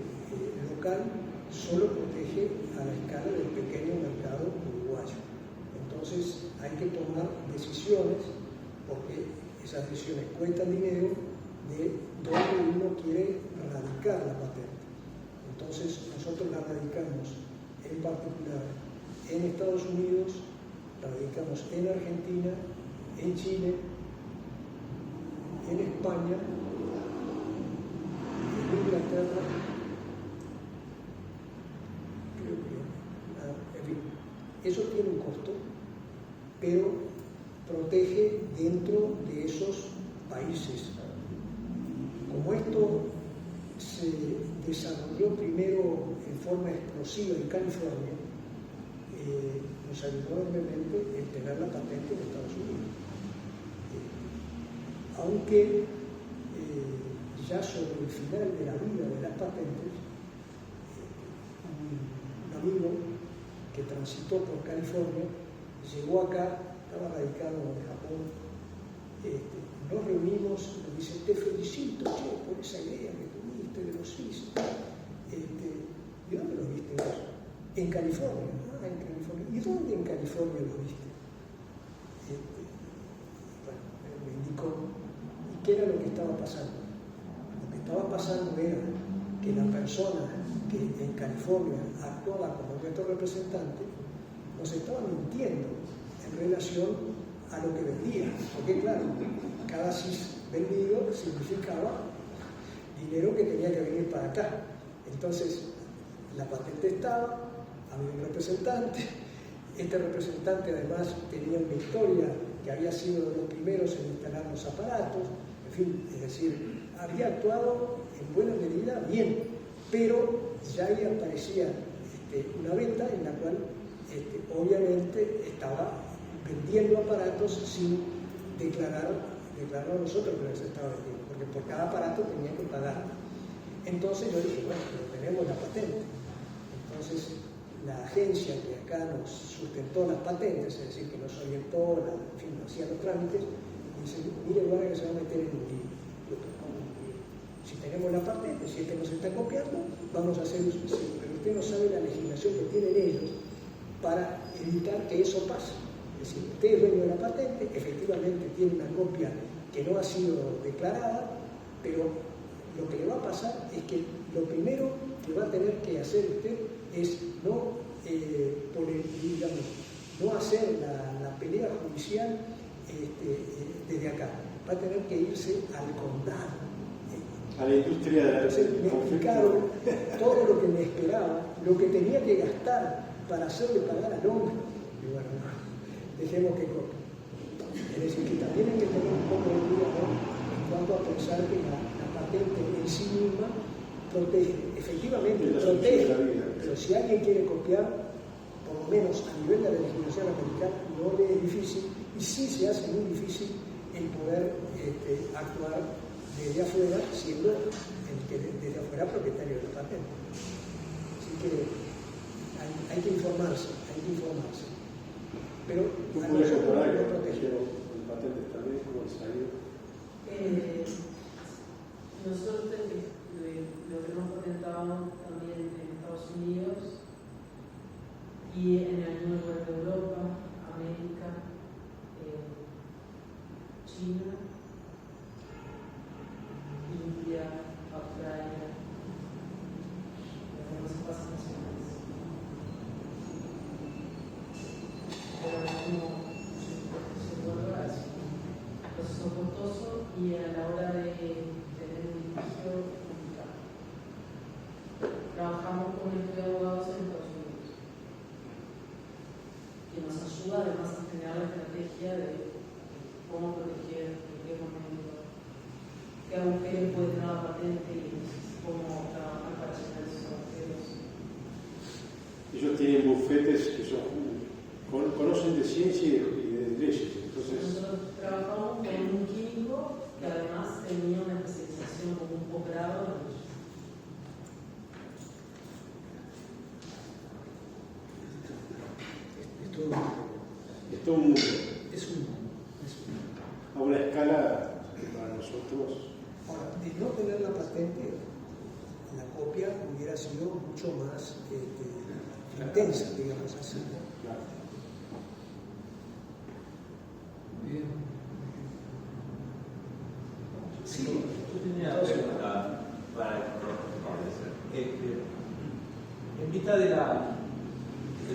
local solo protege a la escala del pequeño mercado uruguayo. Entonces hay que tomar decisiones, porque esas decisiones cuestan dinero, de dónde uno quiere radicar la patente. Entonces nosotros la radicamos en particular en Estados Unidos, la radicamos en Argentina, en Chile, en España, en Inglaterra, creo que, en fin, eso tiene un costo, pero protege dentro de esos países. Como esto se se desarrolló primero en forma explosiva en California, nos ayudó enormemente en tener la patente en Estados Unidos. Aunque ya sobre el final de la vida de las patentes, un amigo que transitó por California llegó acá, estaba radicado en Japón, nos reunimos, nos dice, te felicito, che, por esa idea que tuviste de los suizos. ¿Y dónde lo viste vos? En California. Ah, en California. ¿Y dónde en California lo viste? Bueno, me indicó. ¿Y qué era lo que estaba pasando? Lo que estaba pasando era que la persona que en California actuaba como nuestro representante nos estaba mintiendo en relación a lo que vendía. Porque claro, cada CIS vendido significaba dinero que tenía que venir para acá. Entonces, la patente estaba, había un representante, este representante además tenía una historia que había sido de los primeros en instalar los aparatos, en fin, es decir, había actuado en buena medida bien, pero ya ahí aparecía una venta en la cual obviamente estaba vendiendo aparatos sin declarar a nosotros que les estaba vendiendo, porque por cada aparato tenía que pagar. Entonces yo dije, bueno, pero tenemos la patente. Entonces la agencia que acá nos sustentó las patentes, es decir, que nos orientó, en fin, nos hacía los trámites, dice, mire, bueno, que se va a meter en un lío. Si tenemos la patente, si nos está copiando, vamos a hacer uso, sí, pero usted no sabe la legislación que tienen ellos para evitar que eso pase. Es decir, usted es dueño de la patente, efectivamente tiene una copia que no ha sido declarada, pero lo que le va a pasar es que lo primero que va a tener que hacer usted es no hacer la pelea judicial desde acá. Va a tener que irse al condado.
A la industria de la
Entonces me explicaron todo lo que me esperaba, lo que tenía que gastar para hacerle pagar al hombre. Y bueno, dejemos que corte. Es decir, que también hay que tener un poco de cuidado en cuanto a pensar que la patente en sí misma protege. Efectivamente, protege, pero si alguien quiere copiar, por lo menos a nivel de la legislación americana, no le es difícil, y sí se hace muy difícil el poder actuar desde afuera, siendo el que desde afuera propietario de la patente. Así que hay que informarse, Pero
¿tú
a
puedes
nosotros
comparar
no
con
protege.
el patente también, cómo ha salido?
Nosotros lo tenemos patentado también en Estados Unidos y en el norte de Europa, América, China, India, Australia, las demás naciones. Pero no se vuelve así. Entonces es costoso y a la hora de tener un litigio complicado. Trabajamos con un equipo de abogados en Estados Unidos que nos ayuda además a generar la estrategia de cómo proteger, en qué momento, qué agujeros puede tener la patente y cómo trabajar para llenar esos agujeros.
Ellos tienen bufetes que conocen de ciencia y de leyes. Entonces,
nosotros trabajamos con un químico que además tenía una especialización como un posgrado en leyes.
es todo un mundo.
Es un mundo.
A una escala que para nosotros.
Ahora, de no tener la patente, la copia hubiera sido mucho más intensa, digamos así.
Claro.
Bien. Sí.
Yo tenía una pregunta para el profesor. En vista del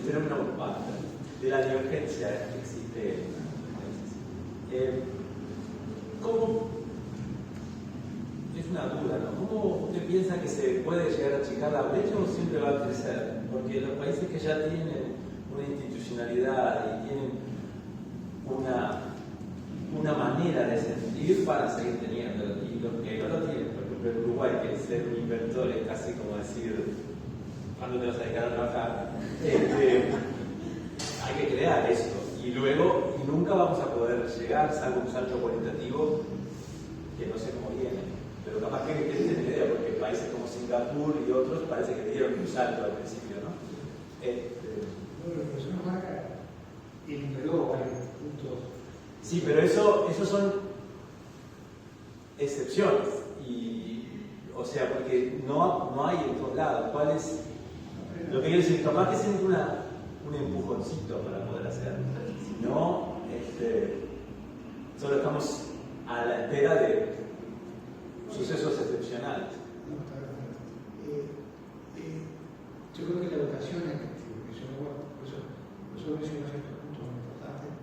fenómeno de la divergencia que existe, ¿cómo? Es una duda, ¿no? ¿Cómo usted piensa que se puede llegar a achicar la brecha o siempre va a crecer? Porque los países que ya tienen una institucionalidad y tienen una manera de sentir para seguir teniendo, y los que no lo tienen, por ejemplo en Uruguay, que es ser un inventor casi como decir, ¿cuándo te vas a dedicar a trabajar? Hay que crear esto. Y luego, nunca vamos a poder llegar, salvo un salto cualitativo, que no sé cómo viene. Pero capaz que tienen idea, porque países como Singapur y otros parece que dieron un salto al principio, ¿no?
Bueno, el profesor Marca enumeró varios puntos.
Sí, pero esos son excepciones. O sea, porque no hay en todos lados. ¿Cuál es? Lo que quiero decir, capaz que se necesita un empujoncito para poder hacerlo. Si no, solo estamos a la espera de sucesos excepcionales.
No, está bien. Yo creo que la educación es por eso menciono estos puntos muy importantes.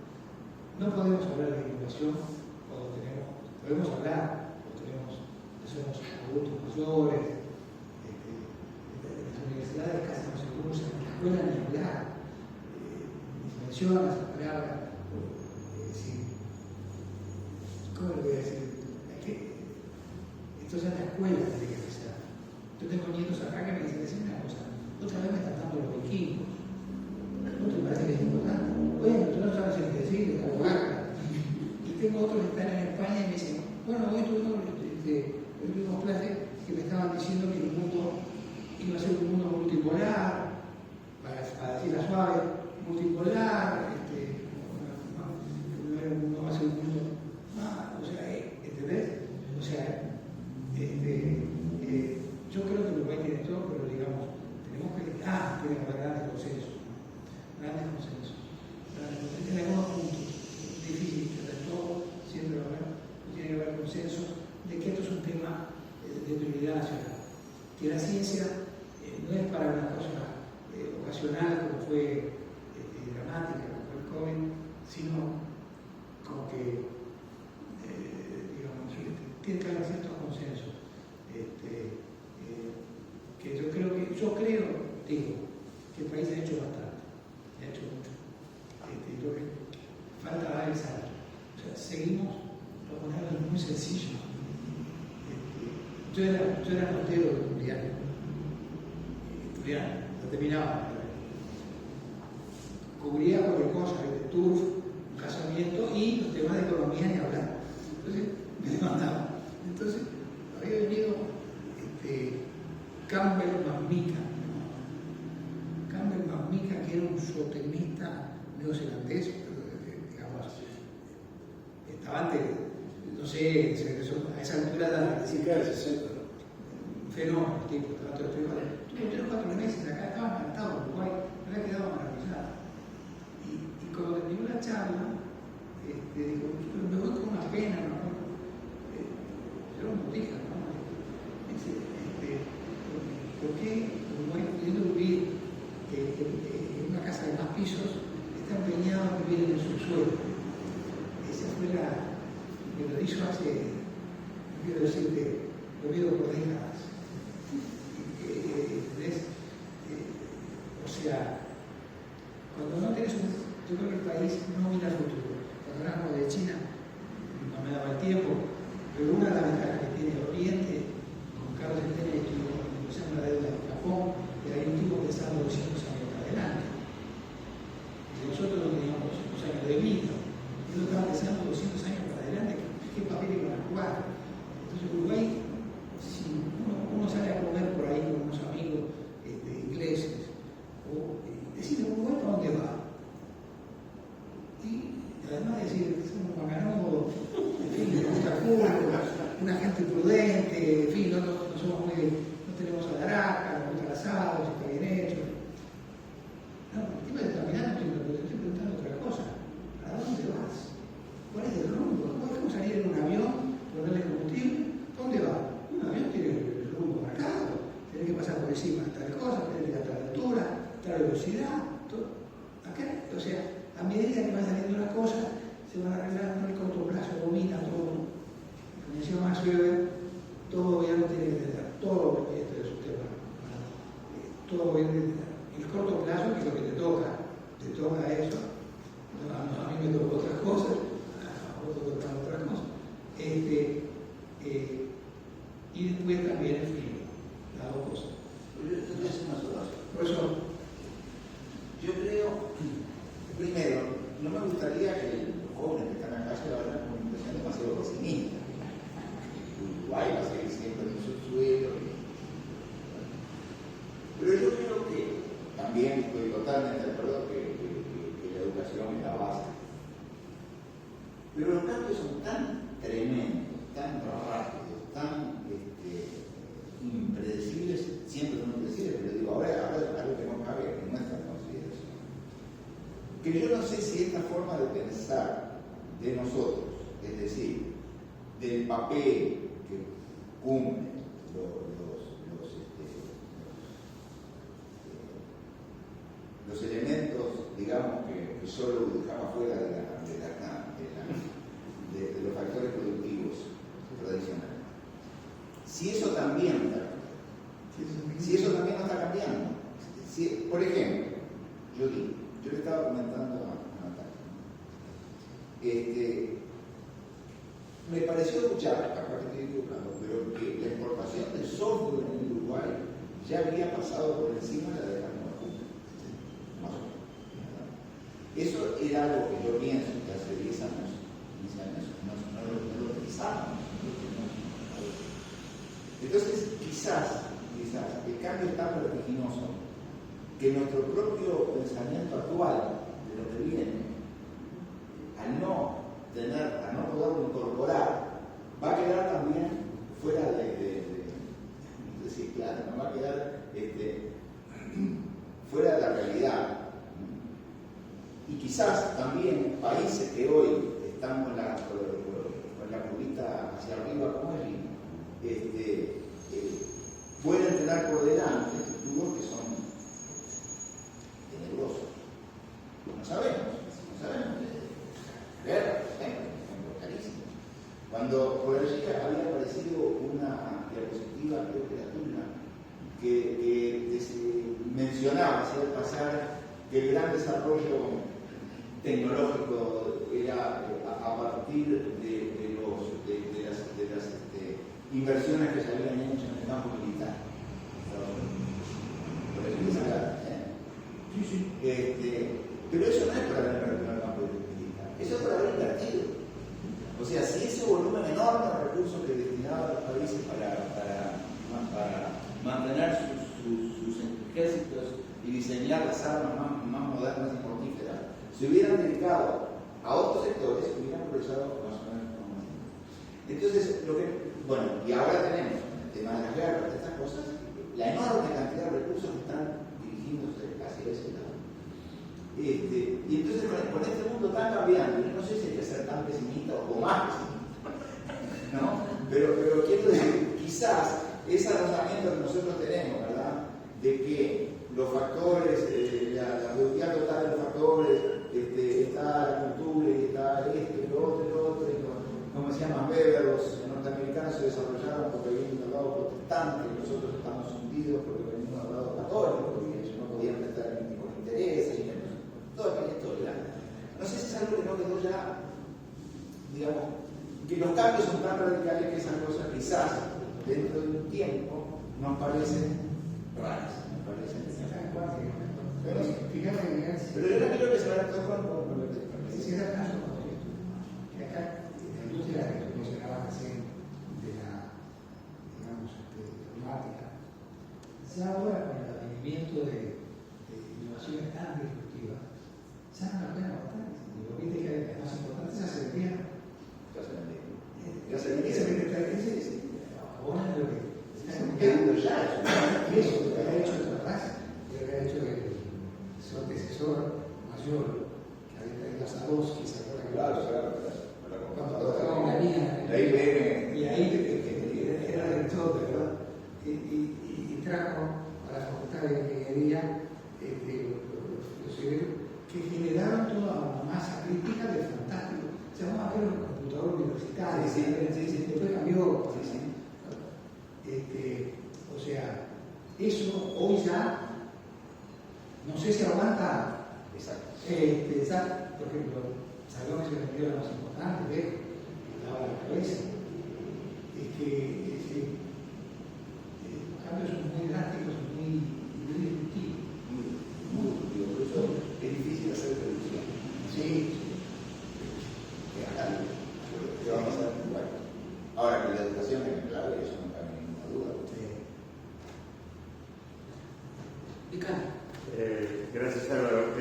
No podemos hablar de educación cuando podemos hablar, somos adultos mayores, las universidades casi no se usan, en la escuela ni hablar, se menciona esa palabra, ¿cómo le voy a decir? Esto ya en la escuela tiene que empezar. Yo tengo nietos acá que me dicen, decime una cosa, otra vez me están dando los vikingos, ¿no te parece que es importante? Bueno, tú no sabes el que decir, de abogar. Y tengo otros que están en España y me dicen, bueno, hoy tuvimos clases que me estaban diciendo que el mundo iba a ser un mundo multipolar, para decirla suave, multipolar, no va a ser un mundo más, o sea, ¿entendés? O sea, yo creo que Uruguay tiene todo, pero digamos, tenemos que, tiene que haber grandes consensos. En algunos puntos difíciles, sobre todo, siempre tiene que haber consensos de que esto es un tema de prioridad nacional, que la ciencia no es para una cosa ocasional como fue dramática, como fue el COVID, sino como que, digamos, tiene que haber ciertos consensos. Que yo creo, que el país ha hecho bastante, ha hecho mucho. Creo que falta dar el salto. O sea, seguimos proponiendo muy sencillo. Yo era notero de un diario, estudiante, lo terminaba. Cubría cualquier cosa, de turf, un casamiento y los temas de economía ni hablar. Entonces me demandaba. Entonces había venido Campbell Mamika, que era un zootecnista neozelandés, digamos, estaba antes, no sé, a esa altura de
Cerca de 60, ¿no?
un fenómeno, tipo, estaba todo el tuvo 3 o 4 meses acá, estaba encantado en Uruguay, me había quedado maravillado. Y cuando terminó la charla, digo, me voy con una pena, ¿no? Yo no me dije, ¿no? ¿Por qué Uruguay, pudiendo vivir en una casa de más pisos, está empeñado en vivir en el subsuelo? Esa fue me lo hizo hace, no quiero decirte, lo veo por décadas. ¿Ves? O sea, cuando no tenés yo creo que el país no mira al futuro. Cuando hablamos de China, no me daba el tiempo, pero una de las ventajas que tiene Oriente, con Carlos Centeno estuvo negociando la deuda de Japón, y hay un tipo pensando 200 años para adelante. Y nosotros no teníamos 200 años de vida, él lo estaba pensando 200 años para adelante, ¿qué papel iban a jugar? Entonces Uruguay, si uno sale a comer por ahí con unos amigos ingleses, o decirle, Uruguay, ¿para dónde va? Y además de decir, somos macanudos, en fin, nos gusta el fútbol, una gente prudente, en fin, no somos no tenemos alaraca, nos gusta el asado, si está bien hecho. No, el tipo está mirando, pero te estoy preguntando otra cosa. ¿Para dónde vas? ¿Cuál es el rumbo? ¿Es como salir en un avión, ponerle combustible? ¿Dónde va? Un avión tiene el rumbo marcado, tiene que pasar por encima de tal cosa, tiene que ir a tal altura, tal velocidad, todo. Acá, o sea, a medida que va saliendo una cosa, se van arreglando en el corto plazo, domina todo. Como decía Max Weber, todo gobierno tiene que tener, todo este es un tema, todo gobierno tiene que tener. El corto plazo, que es lo que te toca eso. No, a mí me tocó otras cosas, a otros tocan otras cosas. Y después también el fin, las dos cosas.
Uruguay va a seguir siendo un subsuelo. Pero yo creo que también estoy totalmente de acuerdo que la educación es la base. Pero los cambios son tan tremendos, tan rápidos, tan impredecibles, siempre son impredecibles, pero digo, ahora algo que no cabe en nuestra consideración. Que yo no sé si esta forma de pensar de nosotros, es decir, del papel que cumplen los elementos, digamos, que solo dejaba fuera de los factores productivos tradicionales. Si eso también está cambiando, si eso también no está cambiando, por ejemplo, yo le estaba comentando a Natalia, me pareció escuchar, capaz que estoy equivocado, pero que la exportación de software en Uruguay ya había pasado por encima de la de la vacuna. Más o menos. Eso era algo que yo pienso que hace 10 años, 15 años, no lo pensábamos. Entonces, quizás el cambio es tan vertiginoso que nuestro propio pensamiento actual de lo que viene, al no poderlo incorporar, va a quedar también fuera claro, no va a quedar fuera de la realidad. Y quizás también países que hoy están con la curvita hacia arriba como allí, pueden tener por delante futuros que son tenebrosos. No sabemos. Guerra, por ejemplo, carísimo. Cuando por allí había aparecido una diapositiva, creo que era tuya, que se mencionaba, hacía pasar que el gran desarrollo tecnológico era a partir de las inversiones que se habían hecho en el campo militar. Por eso es acá, Sí. Pero eso no es para haber invertido en el campo militar, eso es para haber invertido. O sea, si ese volumen enorme de recursos que destinaba a los países para mantener sus ejércitos y diseñar las armas más modernas y mortíferas, se hubieran dedicado a otros sectores, hubieran progresado más o menos como así. Entonces, y ahora tenemos el tema de las guerras, de estas cosas, la enorme cantidad de recursos que están dirigiéndose hacia ese lado. Y entonces con este mundo tan cambiante, yo no sé si hay que ser tan pesimista o más pesimista, ¿no? Pero quiero decir, quizás ese razonamiento que nosotros tenemos, ¿verdad? De que los factores, la productividad total de los factores, está la cultura y está lo otro, ¿cómo se llama? Weber, los norteamericanos se desarrollaron porque venían del lado protestante y nosotros estamos hundidos porque venimos del lado católico y ellos no podían prestar ningún tipo de intereses y toda aquella historia. No sé si es algo que no quedó ya, digamos, que los cambios son tan radicales que esas cosas quizás dentro de un tiempo nos parecen raras, nos parecen. Pero yo no creo que se van a tocar con lo que
Si era el caso, que acá en la industria que mencionaba recién de la, digamos, informática, ya ahora con el advenimiento de innovaciones tan disruptivas, ya no la pena bastante. Lo viste que es más importante, ya se vendieron.
Ya se vendieron.
Ahora lo que
está quedando ya.
Y eso lo que ha hecho otra raza, lo que ha hecho el su antecesor mayor, que había traído hasta dos, que se acuerdan.
Claro.
Cuando trabajaba en la línea.
La IBM.
Y ahí era director, ¿verdad? Y trajo a la Facultad de Ingeniería los que generaron toda una masa crítica de fantástico. Se llamaba el computador universitario.
Sí.
Después cambió. O sea, eso hoy ya no sé si aguanta.
Exacto.
Por ejemplo, Salón se vendió la más importante, que daba la cabeza. Los cambios son muy drásticos, muy disruptivos.
Muy disruptivos, por eso es difícil hacer predicción.
Sí.
¿Qué vamos a hacer? Bueno, ahora que la educación es clave,
Gracias, Álvaro.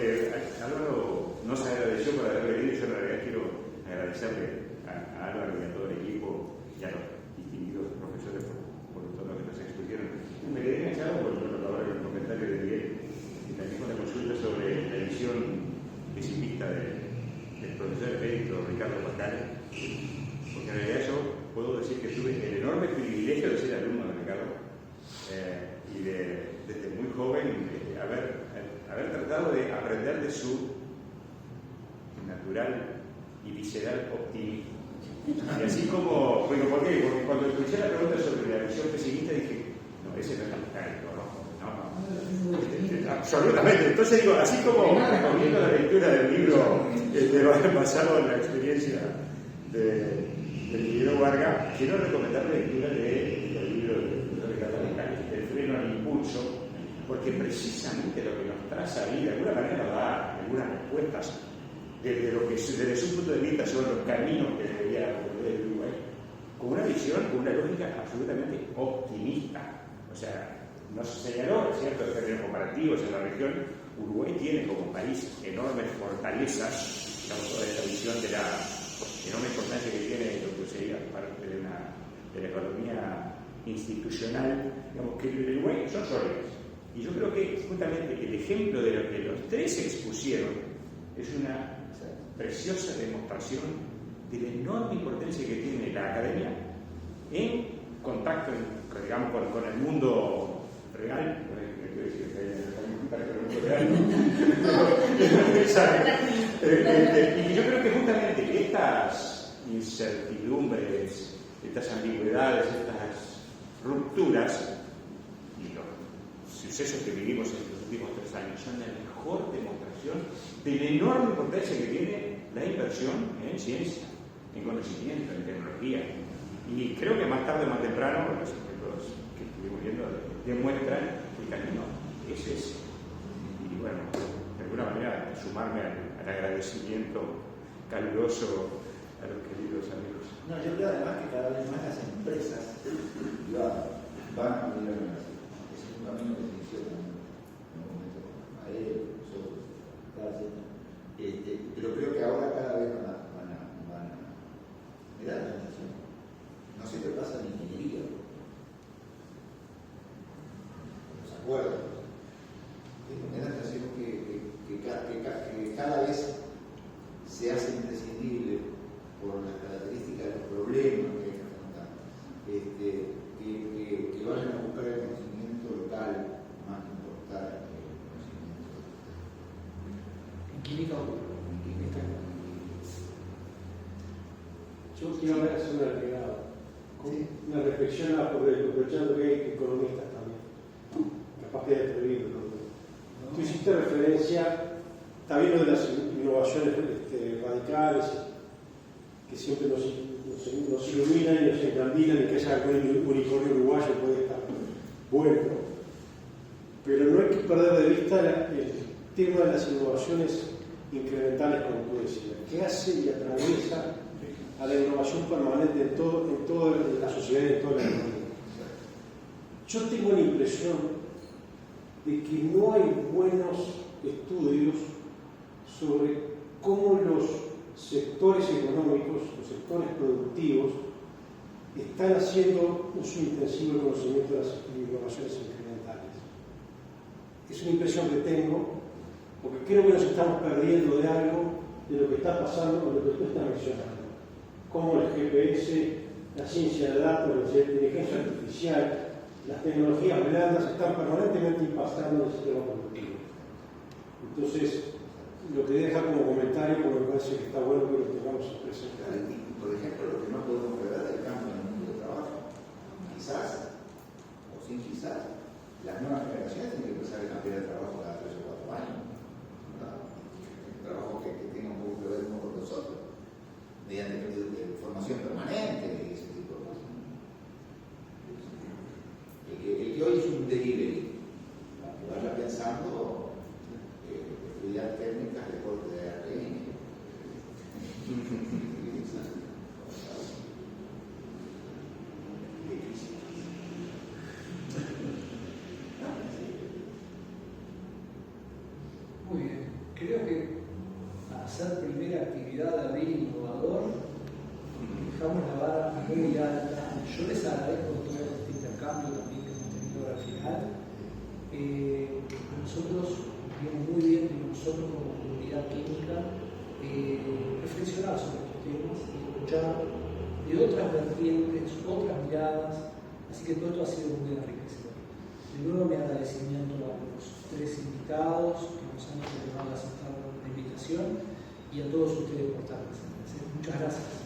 Álvaro nos agradeció por haber venido. Yo en realidad quiero agradecerle a Álvaro y a todo el equipo y a los distinguidos profesores por todo lo que nos expusieron. Me quedé enganchado por ahora el comentario de Miguel y también con la consulta sobre la visión pesimista del profesor emérito Ricardo Pascal, porque en realidad yo puedo decir que tuve el enorme privilegio de ser alumno de Ricardo y desde muy joven haber tratado de aprender de su natural y visceral optimismo. Y así como, bueno, ¿por qué? Porque cuando escuché la pregunta sobre la visión pesimista dije, no, ese no es mecánico, no. Absolutamente. Entonces digo, así como recomiendo la lectura del libro basado en la experiencia de Miguel Vargas, quiero recomendar la lectura del libro de Ricardo Pascal, El freno al impulso, porque precisamente lo que nos traza ahí de alguna manera nos da algunas respuestas desde su punto de vista sobre los caminos que debería recorrer el Uruguay, con una visión, con una lógica absolutamente optimista. O sea, nos señaló, es cierto, en términos comparativos en la región, Uruguay tiene como país enormes fortalezas, digamos, toda esta visión de la enorme importancia que tiene lo que sería parte de la economía institucional, digamos, que el Uruguay son sólidos. Y yo creo que justamente el ejemplo de lo que los tres expusieron es una preciosa demostración de la enorme importancia que tiene la academia en contacto, digamos, con el mundo real. Y yo creo que justamente estas incertidumbres, estas ambigüedades, estas rupturas y los sucesos que vivimos en los últimos 3 años son la mejor demostración de la enorme importancia que tiene la inversión en ciencia, en conocimiento, en tecnología. Y creo que más tarde o más temprano, los ejemplos que estuvimos viendo demuestran que el camino es ese. Y bueno, de alguna manera sumarme al agradecimiento caluroso a los queridos amigos.
No, yo creo además que cada vez más las empresas privadas van a abrir la universidad. Ese es un camino que se inició en un momento a él, nosotros, pero creo que ahora cada vez van a mirar la atención. No siempre pasa en ingeniería. Los acuerdos. Me da la sensación que cada vez se hace imprescindible por las características de los problemas que hay que afrontar, que vayan a buscar el conocimiento local más que importar el conocimiento.
En química
yo quiero hacer una agregada, una reflexión aprovechando que hay economistas también, capaz que haya prohibido, ¿no? Tú hiciste referencia, está bien lo de las innovaciones radicales, que siempre nos iluminan y nos encandilan, y que ese unicornio uruguayo puede estar bueno, pero no hay que perder de vista el tema de las innovaciones incrementales, como tú decías, que hace y atraviesa a la innovación permanente en toda la sociedad y en toda la economía. Yo tengo la impresión de que no hay buenos estudios sobre cómo los sectores económicos, los sectores productivos, están haciendo uso intensivo del conocimiento de las innovaciones incrementales. Es una impresión que tengo, porque creo que nos estamos perdiendo de algo de lo que está pasando con lo que tú estás mencionando. Como el GPS, la ciencia de datos, la inteligencia artificial, las tecnologías blandas están permanentemente impactando en el sistema productivo. Entonces, lo que deja como comentario, porque me parece que está bueno que lo tengamos a presentar.
Y, por ejemplo, lo que no podemos perder del campo en el mundo del trabajo. Quizás, o sin quizás, las nuevas generaciones tienen que empezar a cambiar el trabajo cada 3 o 4 años. ¿Verdad? El trabajo que tenga un poco que ver con nosotros, mediante formación permanente y ese tipo de cosas. El que hoy es un delivery, que vaya pensando estudiar técnicas de corte de ARN.
creo que para hacer primera actividad de abril innovador, dejamos la vara muy alta. Yo les agradezco todo este intercambio también que hemos tenido ahora al final. Nosotros viene muy bien que nosotros como comunidad química reflexionar sobre estos temas y escuchar de otras vertientes, otras miradas, así que todo esto ha sido muy enriquecedor. De nuevo mi agradecimiento a los 3 invitados que nos han ayudado a aceptar la invitación y a todos ustedes por estar presentes. Muchas gracias.